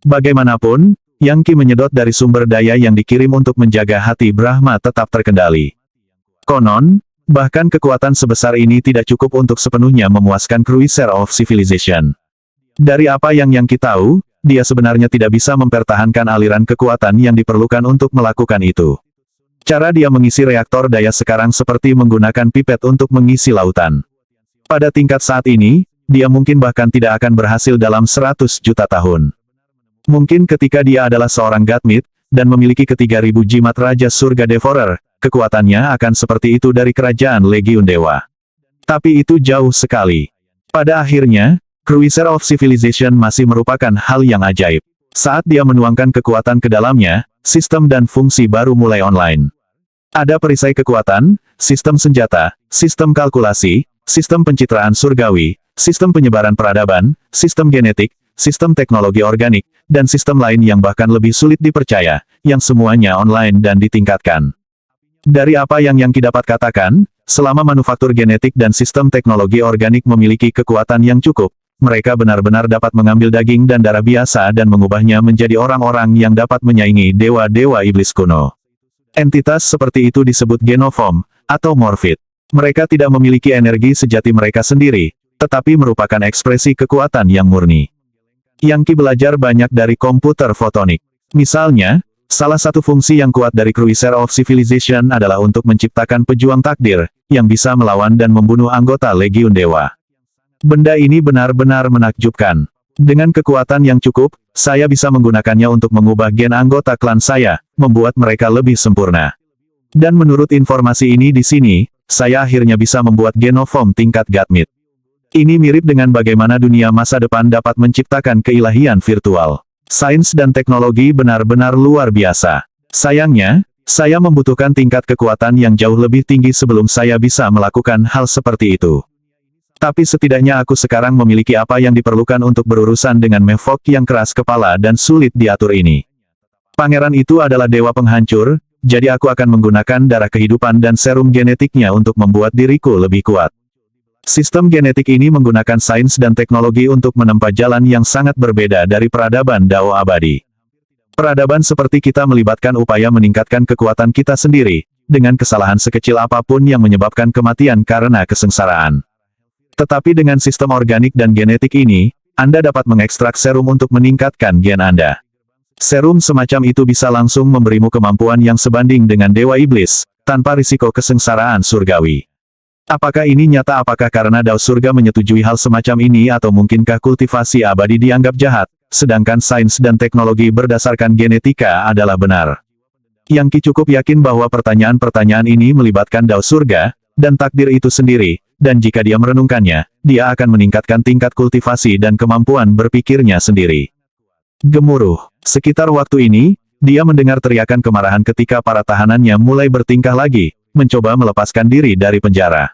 Bagaimanapun, Yang Qi menyedot dari sumber daya yang dikirim untuk menjaga hati Brahma tetap terkendali. Konon, bahkan kekuatan sebesar ini tidak cukup untuk sepenuhnya memuaskan Cruiser of Civilization. Dari apa yang Yang Qi tahu, dia sebenarnya tidak bisa mempertahankan aliran kekuatan yang diperlukan untuk melakukan itu. Cara dia mengisi reaktor daya sekarang seperti menggunakan pipet untuk mengisi lautan. Pada tingkat saat ini, dia mungkin bahkan tidak akan berhasil dalam 100 juta tahun. Mungkin ketika dia adalah seorang Godmid, dan memiliki ke-3000 jimat Raja Surga Devourer, kekuatannya akan seperti itu dari kerajaan Legiun Dewa. Tapi itu jauh sekali. Pada akhirnya, Cruiser of Civilization masih merupakan hal yang ajaib. Saat dia menuangkan kekuatan ke dalamnya, sistem dan fungsi baru mulai online. Ada perisai kekuatan, sistem senjata, sistem kalkulasi, sistem pencitraan surgawi, sistem penyebaran peradaban, sistem genetik, sistem teknologi organik, dan sistem lain yang bahkan lebih sulit dipercaya, yang semuanya online dan ditingkatkan. Dari apa yang Qi dapat katakan, selama manufaktur genetik dan sistem teknologi organik memiliki kekuatan yang cukup, mereka benar-benar dapat mengambil daging dan darah biasa dan mengubahnya menjadi orang-orang yang dapat menyaingi dewa-dewa iblis kuno. Entitas seperti itu disebut genoform, atau morphid. Mereka tidak memiliki energi sejati mereka sendiri, tetapi merupakan ekspresi kekuatan yang murni. Yang Qi belajar banyak dari komputer fotonik. Misalnya, salah satu fungsi yang kuat dari Cruiser of Civilization adalah untuk menciptakan pejuang takdir, yang bisa melawan dan membunuh anggota Legiun Dewa. Benda ini benar-benar menakjubkan. Dengan kekuatan yang cukup, saya bisa menggunakannya untuk mengubah gen anggota klan saya, membuat mereka lebih sempurna. Dan menurut informasi ini di sini, saya akhirnya bisa membuat genoform tingkat Godmid. Ini mirip dengan bagaimana dunia masa depan dapat menciptakan keilahian virtual. Sains dan teknologi benar-benar luar biasa. Sayangnya, saya membutuhkan tingkat kekuatan yang jauh lebih tinggi sebelum saya bisa melakukan hal seperti itu. Tapi setidaknya aku sekarang memiliki apa yang diperlukan untuk berurusan dengan Mevok yang keras kepala dan sulit diatur ini. Pangeran itu adalah dewa penghancur, jadi aku akan menggunakan darah kehidupan dan serum genetiknya untuk membuat diriku lebih kuat. Sistem genetik ini menggunakan sains dan teknologi untuk menempa jalan yang sangat berbeda dari peradaban Dao abadi. Peradaban seperti kita melibatkan upaya meningkatkan kekuatan kita sendiri, dengan kesalahan sekecil apapun yang menyebabkan kematian karena kesengsaraan. Tetapi dengan sistem organik dan genetik ini, Anda dapat mengekstrak serum untuk meningkatkan gen Anda. Serum semacam itu bisa langsung memberimu kemampuan yang sebanding dengan Dewa Iblis, tanpa risiko kesengsaraan surgawi. Apakah ini nyata? Apakah karena Dao Surga menyetujui hal semacam ini atau mungkinkah kultivasi abadi dianggap jahat, sedangkan sains dan teknologi berdasarkan genetika adalah benar? Yang Qi cukup yakin bahwa pertanyaan-pertanyaan ini melibatkan Dao Surga, dan takdir itu sendiri, dan jika dia merenungkannya, dia akan meningkatkan tingkat kultivasi dan kemampuan berpikirnya sendiri. Gemuruh. Sekitar waktu ini, dia mendengar teriakan kemarahan ketika para tahanannya mulai bertingkah lagi, mencoba melepaskan diri dari penjara.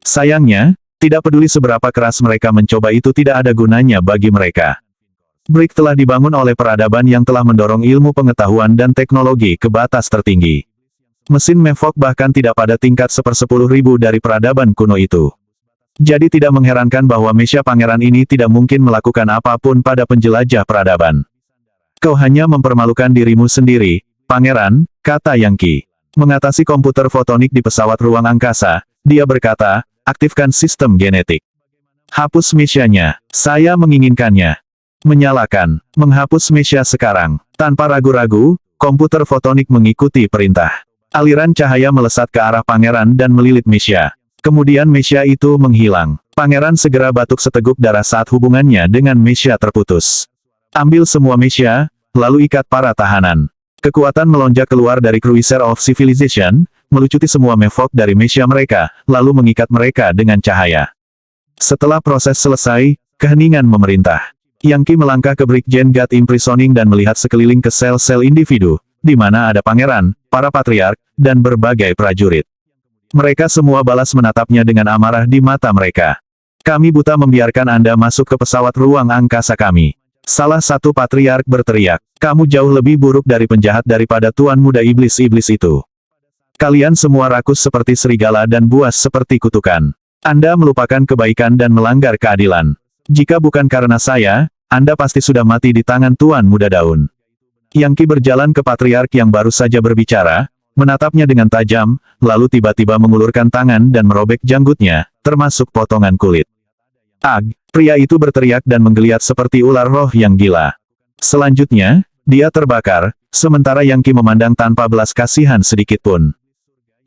Sayangnya, tidak peduli seberapa keras mereka mencoba, itu tidak ada gunanya bagi mereka. Brick telah dibangun oleh peradaban yang telah mendorong ilmu pengetahuan dan teknologi ke batas tertinggi. Mesin Mevok bahkan tidak pada tingkat 1/10.000 dari peradaban kuno itu. Jadi tidak mengherankan bahwa Mesya Pangeran ini tidak mungkin melakukan apapun pada penjelajah peradaban. Kau hanya mempermalukan dirimu sendiri, Pangeran, kata Yang Qi. Mengatasi komputer fotonik di pesawat ruang angkasa, dia berkata, aktifkan sistem genetik. Hapus Mesyanya, saya menginginkannya. Menyalakan, menghapus Mesya sekarang. Tanpa ragu-ragu, komputer fotonik mengikuti perintah. Aliran cahaya melesat ke arah Pangeran dan melilit Mesya. Kemudian Mesya itu menghilang. Pangeran segera batuk seteguk darah saat hubungannya dengan Mesya terputus. Ambil semua Mesya, lalu ikat para tahanan. Kekuatan melonjak keluar dari Cruiser of Civilization, melucuti semua Mevok dari Mesya mereka, lalu mengikat mereka dengan cahaya. Setelah proses selesai, keheningan memerintah. Yang Qi melangkah ke Brickgen God Imprisoning dan melihat sekeliling ke sel-sel individu, di mana ada pangeran, para patriark, dan berbagai prajurit. Mereka semua balas menatapnya dengan amarah di mata mereka. Kami buta membiarkan Anda masuk ke pesawat ruang angkasa kami. Salah satu patriark berteriak, kamu jauh lebih buruk dari penjahat daripada Tuan Muda Iblis-Iblis itu. Kalian semua rakus seperti serigala dan buas seperti kutukan. Anda melupakan kebaikan dan melanggar keadilan. Jika bukan karena saya, Anda pasti sudah mati di tangan Tuan Muda Daun. Yang Qi berjalan ke patriark yang baru saja berbicara, menatapnya dengan tajam, lalu tiba-tiba mengulurkan tangan dan merobek janggutnya, termasuk potongan kulit. Ag, pria itu berteriak dan menggeliat seperti ular roh yang gila. Selanjutnya, dia terbakar, sementara Yang Qi memandang tanpa belas kasihan sedikitpun.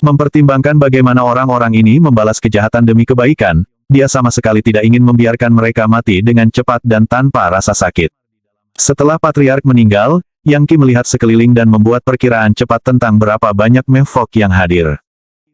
Mempertimbangkan bagaimana orang-orang ini membalas kejahatan demi kebaikan, dia sama sekali tidak ingin membiarkan mereka mati dengan cepat dan tanpa rasa sakit. Setelah patriark meninggal, Yang Qi melihat sekeliling dan membuat perkiraan cepat tentang berapa banyak Mevok yang hadir.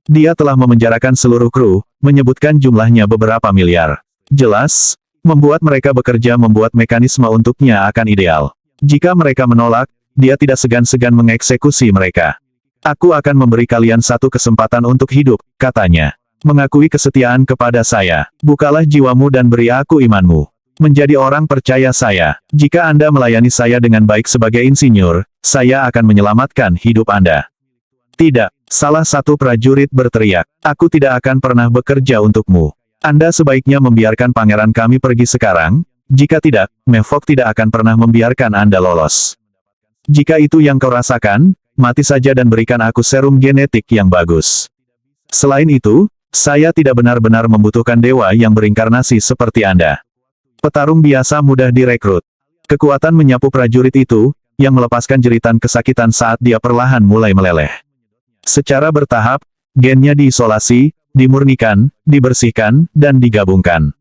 Dia telah memenjarakan seluruh kru, menyebutkan jumlahnya beberapa miliar. Jelas, membuat mereka bekerja membuat mekanisme untuknya akan ideal. Jika mereka menolak, dia tidak segan-segan mengeksekusi mereka. Aku akan memberi kalian satu kesempatan untuk hidup, katanya. Mengakui kesetiaan kepada saya. Bukalah jiwamu dan beri aku imanmu. Menjadi orang percaya saya. Jika Anda melayani saya dengan baik sebagai insinyur, saya akan menyelamatkan hidup Anda. Tidak, salah satu prajurit berteriak. Aku tidak akan pernah bekerja untukmu. Anda sebaiknya membiarkan pangeran kami pergi sekarang. Jika tidak, Mevok tidak akan pernah membiarkan Anda lolos. Jika itu yang kau rasakan, mati saja dan berikan aku serum genetik yang bagus. Selain itu, saya tidak benar-benar membutuhkan dewa yang berinkarnasi seperti Anda. Petarung biasa mudah direkrut. Kekuatan menyapu prajurit itu, yang melepaskan jeritan kesakitan saat dia perlahan mulai meleleh. Secara bertahap, gennya diisolasi, dimurnikan, dibersihkan, dan digabungkan.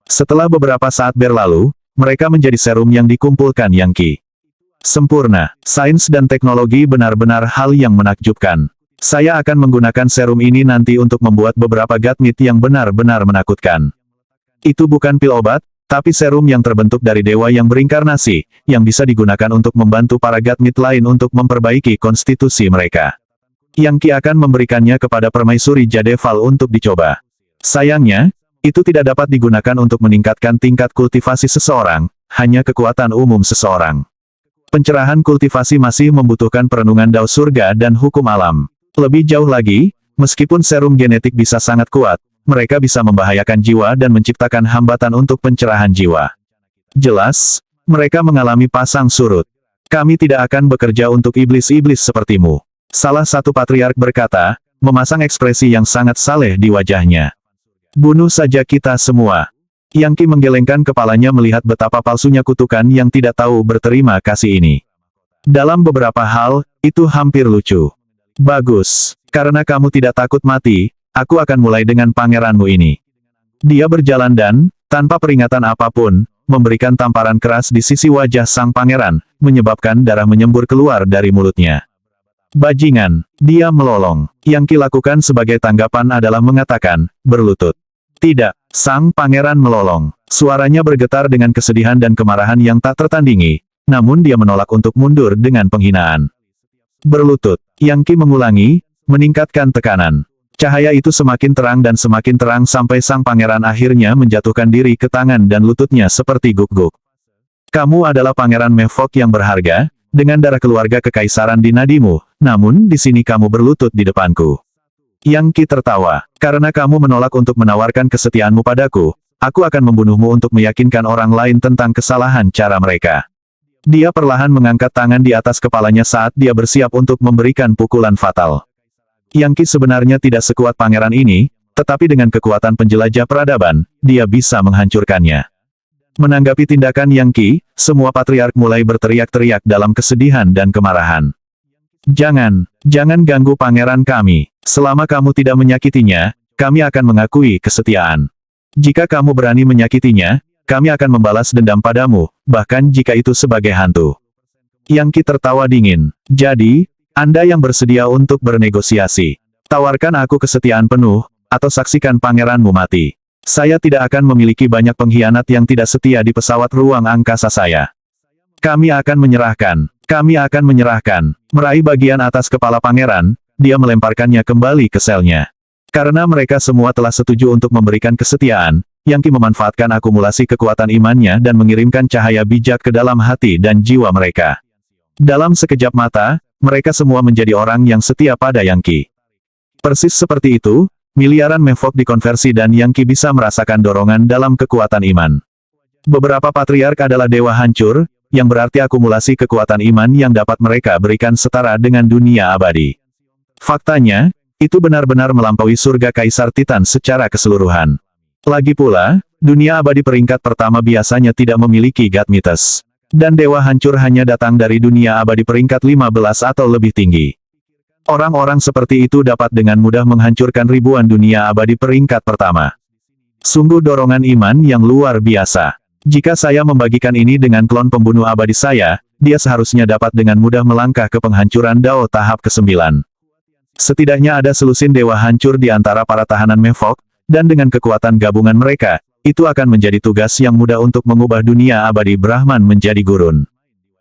Setelah beberapa saat berlalu, mereka menjadi serum yang dikumpulkan Yang Qi. Sempurna, sains dan teknologi benar-benar hal yang menakjubkan. Saya akan menggunakan serum ini nanti untuk membuat beberapa Godmeat yang benar-benar menakutkan. Itu bukan pil obat, tapi serum yang terbentuk dari dewa yang berinkarnasi, yang bisa digunakan untuk membantu para Godmeat lain untuk memperbaiki konstitusi mereka. Yang Qi akan memberikannya kepada Permaisuri Jadeval untuk dicoba. Sayangnya, itu tidak dapat digunakan untuk meningkatkan tingkat kultivasi seseorang, hanya kekuatan umum seseorang. Pencerahan kultivasi masih membutuhkan perenungan Dao surga dan hukum alam. Lebih jauh lagi, meskipun serum genetik bisa sangat kuat, mereka bisa membahayakan jiwa dan menciptakan hambatan untuk pencerahan jiwa. Jelas, mereka mengalami pasang surut. Kami tidak akan bekerja untuk iblis-iblis sepertimu. Salah satu patriark berkata, memasang ekspresi yang sangat saleh di wajahnya. Bunuh saja kita semua. Yang Qi menggelengkan kepalanya melihat betapa palsunya kutukan yang tidak tahu berterima kasih ini. Dalam beberapa hal, itu hampir lucu. Bagus, karena kamu tidak takut mati, aku akan mulai dengan pangeranmu ini. Dia berjalan dan, tanpa peringatan apapun, memberikan tamparan keras di sisi wajah sang pangeran, menyebabkan darah menyembur keluar dari mulutnya. Bajingan, dia melolong. Yang Qi lakukan sebagai tanggapan adalah mengatakan, berlutut. Tidak, sang pangeran melolong. Suaranya bergetar dengan kesedihan dan kemarahan yang tak tertandingi, namun dia menolak untuk mundur dengan penghinaan. Berlutut, Yang Qi mengulangi, meningkatkan tekanan. Cahaya itu semakin terang sampai sang pangeran akhirnya menjatuhkan diri ke tangan dan lututnya seperti guk-guk. Kamu adalah pangeran Mevok yang berharga, dengan darah keluarga kekaisaran di nadimu, namun di sini kamu berlutut di depanku. Yang Qi tertawa, karena kamu menolak untuk menawarkan kesetiaanmu padaku, aku akan membunuhmu untuk meyakinkan orang lain tentang kesalahan cara mereka. Dia perlahan mengangkat tangan di atas kepalanya saat dia bersiap untuk memberikan pukulan fatal. Yang Qi sebenarnya tidak sekuat pangeran ini, tetapi dengan kekuatan penjelajah peradaban, dia bisa menghancurkannya. Menanggapi tindakan Yang Qi, semua patriark mulai berteriak-teriak dalam kesedihan dan kemarahan. Jangan ganggu pangeran kami. Selama kamu tidak menyakitinya, kami akan mengakui kesetiaan. Jika kamu berani menyakitinya, kami akan membalas dendam padamu, bahkan jika itu sebagai hantu. Yang Qi tertawa dingin. Jadi, Anda yang bersedia untuk bernegosiasi. Tawarkan aku kesetiaan penuh, atau saksikan pangeranmu mati. Saya tidak akan memiliki banyak pengkhianat yang tidak setia di pesawat ruang angkasa saya. Kami akan menyerahkan. Meraih bagian atas kepala pangeran, dia melemparkannya kembali ke selnya. Karena mereka semua telah setuju untuk memberikan kesetiaan, Yang Qi memanfaatkan akumulasi kekuatan imannya dan mengirimkan cahaya bijak ke dalam hati dan jiwa mereka. Dalam sekejap mata, mereka semua menjadi orang yang setia pada Yang Qi. Persis seperti itu, miliaran Mevok dikonversi dan Yang Qi bisa merasakan dorongan dalam kekuatan iman. Beberapa patriark adalah dewa hancur, yang berarti akumulasi kekuatan iman yang dapat mereka berikan setara dengan dunia abadi. Faktanya, itu benar-benar melampaui surga Kaisar Titan secara keseluruhan. Lagi pula, dunia abadi peringkat pertama biasanya tidak memiliki God Mites. Dan dewa hancur hanya datang dari dunia abadi peringkat 15 atau lebih tinggi. Orang-orang seperti itu dapat dengan mudah menghancurkan ribuan dunia abadi peringkat pertama. Sungguh dorongan iman yang luar biasa. Jika saya membagikan ini dengan klon pembunuh abadi saya, dia seharusnya dapat dengan mudah melangkah ke penghancuran Dao tahap ke-9. Setidaknya ada selusin dewa hancur di antara para tahanan Mevok, dan dengan kekuatan gabungan mereka, itu akan menjadi tugas yang mudah untuk mengubah dunia abadi Brahman menjadi gurun.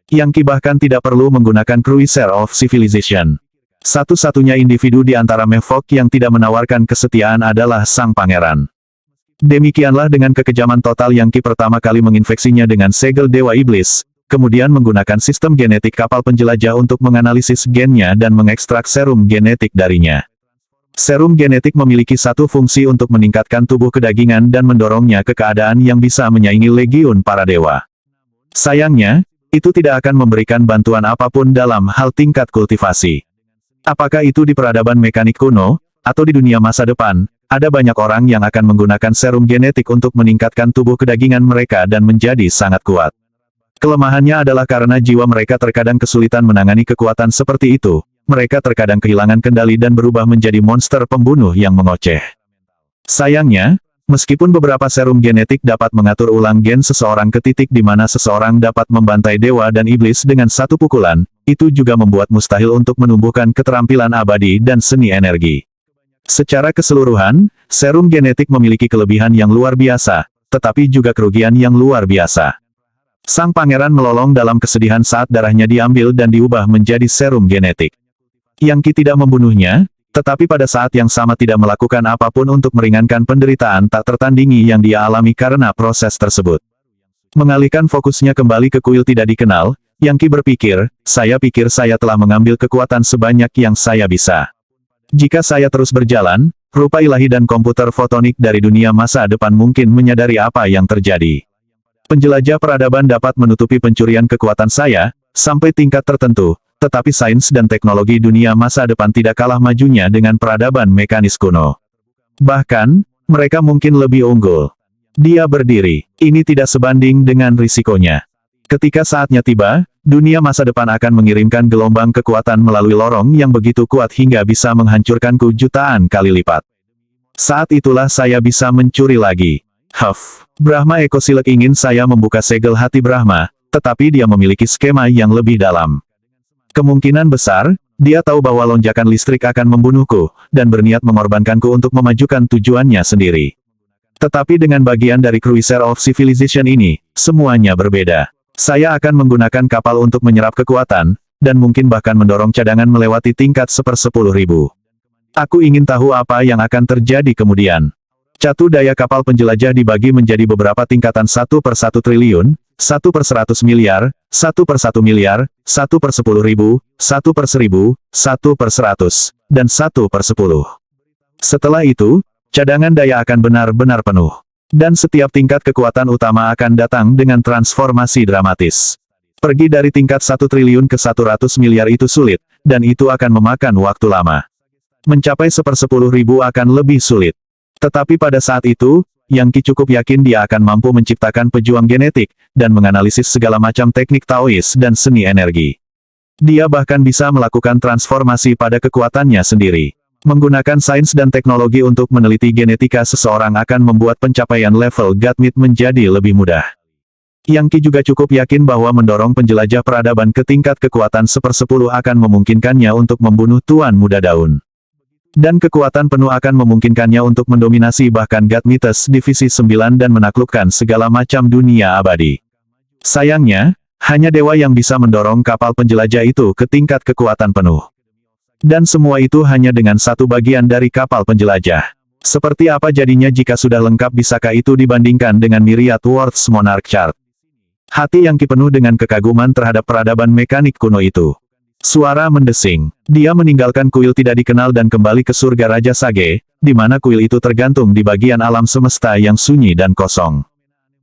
Yang Qi bahkan tidak perlu menggunakan Cruiser of Civilization. Satu-satunya individu di antara Mevok yang tidak menawarkan kesetiaan adalah sang pangeran. Demikianlah dengan kekejaman total Yang Qi pertama kali menginfeksinya dengan segel Dewa Iblis, kemudian menggunakan sistem genetik kapal penjelajah untuk menganalisis gennya dan mengekstrak serum genetik darinya. Serum genetik memiliki satu fungsi untuk meningkatkan tubuh kedagingan dan mendorongnya ke keadaan yang bisa menyaingi legiun para dewa. Sayangnya, itu tidak akan memberikan bantuan apapun dalam hal tingkat kultivasi. Apakah itu di peradaban mekanik kuno, atau di dunia masa depan, ada banyak orang yang akan menggunakan serum genetik untuk meningkatkan tubuh kedagingan mereka dan menjadi sangat kuat. Kelemahannya adalah karena jiwa mereka terkadang kesulitan menangani kekuatan seperti itu, mereka terkadang kehilangan kendali dan berubah menjadi monster pembunuh yang mengoceh. Sayangnya, meskipun beberapa serum genetik dapat mengatur ulang gen seseorang ke titik di mana seseorang dapat membantai dewa dan iblis dengan satu pukulan, itu juga membuat mustahil untuk menumbuhkan keterampilan abadi dan seni energi. Secara keseluruhan, serum genetik memiliki kelebihan yang luar biasa, tetapi juga kerugian yang luar biasa. Sang pangeran melolong dalam kesedihan saat darahnya diambil dan diubah menjadi serum genetik. Yang Qi tidak membunuhnya, tetapi pada saat yang sama tidak melakukan apapun untuk meringankan penderitaan tak tertandingi yang dia alami karena proses tersebut. Mengalihkan fokusnya kembali ke kuil tidak dikenal, Yang Qi berpikir, saya pikir saya telah mengambil kekuatan sebanyak yang saya bisa. Jika saya terus berjalan, rupa ilahi dan komputer fotonik dari dunia masa depan mungkin menyadari apa yang terjadi. Penjelajah peradaban dapat menutupi pencurian kekuatan saya, sampai tingkat tertentu, tetapi sains dan teknologi dunia masa depan tidak kalah majunya dengan peradaban mekanis kuno. Bahkan, mereka mungkin lebih unggul. Dia berdiri, ini tidak sebanding dengan risikonya. Ketika saatnya tiba, dunia masa depan akan mengirimkan gelombang kekuatan melalui lorong yang begitu kuat hingga bisa menghancurkanku jutaan kali lipat. Saat itulah saya bisa mencuri lagi. Brahma Eko Silek ingin saya membuka segel hati Brahma, tetapi dia memiliki skema yang lebih dalam. Kemungkinan besar, dia tahu bahwa lonjakan listrik akan membunuhku, dan berniat mengorbankanku untuk memajukan tujuannya sendiri. Tetapi dengan bagian dari Cruiser of Civilization ini, semuanya berbeda. Saya akan menggunakan kapal untuk menyerap kekuatan, dan mungkin bahkan mendorong cadangan melewati tingkat 1/10.000. Aku ingin tahu apa yang akan terjadi kemudian. Catu daya kapal penjelajah dibagi menjadi beberapa tingkatan 1/1 triliun, 1/100 miliar, 1/1 miliar, 1/10.000, 1/1000, 1/100, dan 1/10. Setelah itu, cadangan daya akan benar-benar penuh. Dan setiap tingkat kekuatan utama akan datang dengan transformasi dramatis. Pergi dari tingkat 1 triliun ke 100 miliar itu sulit, dan itu akan memakan waktu lama. Mencapai 1/10.000 akan lebih sulit. Tetapi pada saat itu, Yang Qi cukup yakin dia akan mampu menciptakan pejuang genetik, dan menganalisis segala macam teknik Taois dan seni energi. Dia bahkan bisa melakukan transformasi pada kekuatannya sendiri. Menggunakan sains dan teknologi untuk meneliti genetika seseorang akan membuat pencapaian level Godmit menjadi lebih mudah. Yang Qi juga cukup yakin bahwa mendorong penjelajah peradaban ke tingkat kekuatan 1/10 akan memungkinkannya untuk membunuh Tuan Muda Daun. Dan kekuatan penuh akan memungkinkannya untuk mendominasi bahkan Godmites Divisi 9 dan menaklukkan segala macam dunia abadi. Sayangnya, hanya dewa yang bisa mendorong kapal penjelajah itu ke tingkat kekuatan penuh. Dan semua itu hanya dengan satu bagian dari kapal penjelajah. Seperti apa jadinya jika sudah lengkap bisakah itu dibandingkan dengan Myriad Worlds Monarch Chart? Hati Yang Qi penuh dengan kekaguman terhadap peradaban mekanik kuno itu. Suara mendesing. Dia meninggalkan kuil tidak dikenal dan kembali ke surga Raja Sage, di mana kuil itu tergantung di bagian alam semesta yang sunyi dan kosong.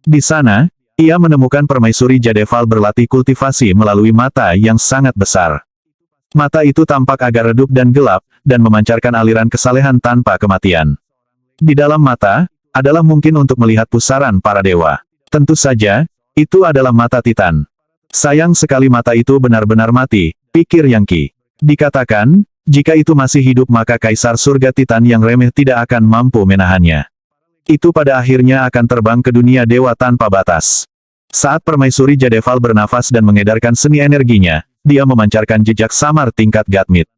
Di sana, ia menemukan permaisuri Jadeval berlatih kultivasi melalui mata yang sangat besar. Mata itu tampak agak redup dan gelap, dan memancarkan aliran kesalehan tanpa kematian. Di dalam mata, adalah mungkin untuk melihat pusaran para dewa. Tentu saja, itu adalah mata Titan. Sayang sekali mata itu benar-benar mati, pikir Yang Qi. Dikatakan, jika itu masih hidup maka Kaisar Surga Titan yang remeh tidak akan mampu menahannya. Itu pada akhirnya akan terbang ke dunia dewa tanpa batas. Saat permaisuri Jadeval bernafas dan mengedarkan seni energinya, dia memancarkan jejak samar tingkat Godmit.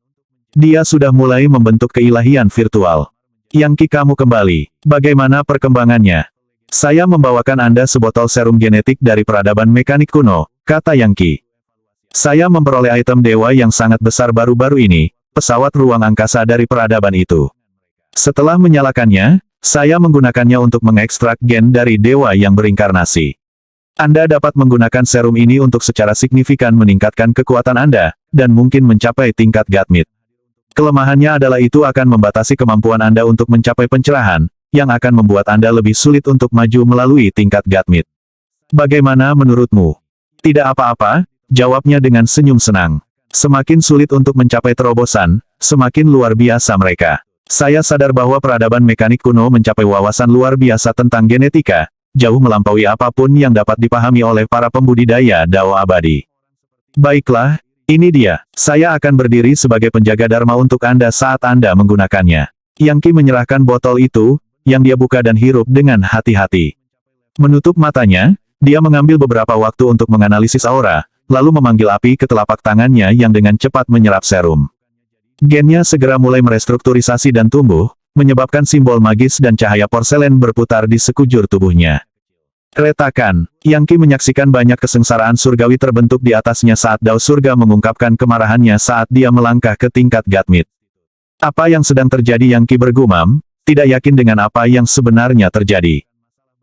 Dia sudah mulai membentuk keilahian virtual. Yang Qi, kamu kembali. Bagaimana perkembangannya? Saya membawakan Anda sebotol serum genetik dari peradaban mekanik kuno, kata Yang Qi. Saya memperoleh item dewa yang sangat besar baru-baru ini, pesawat ruang angkasa dari peradaban itu. Setelah menyalakannya, saya menggunakannya untuk mengekstrak gen dari dewa yang berinkarnasi. Anda dapat menggunakan serum ini untuk secara signifikan meningkatkan kekuatan Anda, dan mungkin mencapai tingkat Godmit. Kelemahannya adalah itu akan membatasi kemampuan Anda untuk mencapai pencerahan, yang akan membuat Anda lebih sulit untuk maju melalui tingkat Godmit. Bagaimana menurutmu? Tidak apa-apa, jawabnya dengan senyum senang. Semakin sulit untuk mencapai terobosan, semakin luar biasa mereka. Saya sadar bahwa peradaban mekanik kuno mencapai wawasan luar biasa tentang genetika, jauh melampaui apapun yang dapat dipahami oleh para pembudidaya Dao abadi. Baiklah, ini dia. Saya akan berdiri sebagai penjaga Dharma untuk Anda saat Anda menggunakannya. Yang Qi menyerahkan botol itu, yang dia buka dan hirup dengan hati-hati. Menutup matanya, dia mengambil beberapa waktu untuk menganalisis aura, lalu memanggil api ke telapak tangannya yang dengan cepat menyerap serum. Gennya segera mulai merestrukturisasi dan tumbuh, menyebabkan simbol magis dan cahaya porselen berputar di sekujur tubuhnya. Retakan, Yang Qi menyaksikan banyak kesengsaraan surgawi terbentuk di atasnya saat Dao Surga mengungkapkan kemarahannya saat dia melangkah ke tingkat Godmit. Apa yang sedang terjadi? Yang Qi bergumam, tidak yakin dengan apa yang sebenarnya terjadi.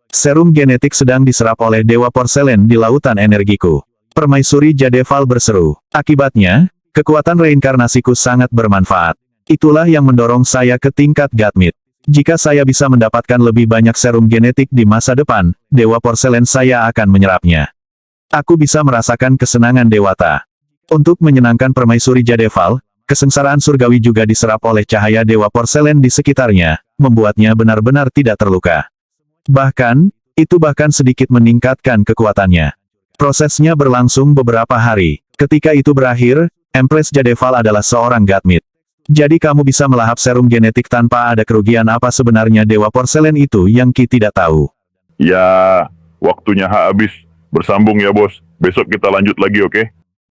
Serum genetik sedang diserap oleh Dewa Porselen di lautan energiku. Permaisuri Jadeval berseru. Akibatnya, kekuatan reinkarnasiku sangat bermanfaat. Itulah yang mendorong saya ke tingkat Godmid. Jika saya bisa mendapatkan lebih banyak serum genetik di masa depan, Dewa Porselen saya akan menyerapnya. Aku bisa merasakan kesenangan dewata. Untuk menyenangkan Permaisuri Jadeval, kesengsaraan surgawi juga diserap oleh cahaya Dewa Porselen di sekitarnya, membuatnya benar-benar tidak terluka. Bahkan, itu bahkan sedikit meningkatkan kekuatannya. Prosesnya berlangsung beberapa hari. Ketika itu berakhir, Empress Jadeval adalah seorang Godmid. Jadi kamu bisa melahap serum genetik tanpa ada kerugian apa sebenarnya Dewa Porselen itu yang Ki tidak tahu. Ya, waktunya habis. Bersambung ya bos. Besok kita lanjut lagi, oke?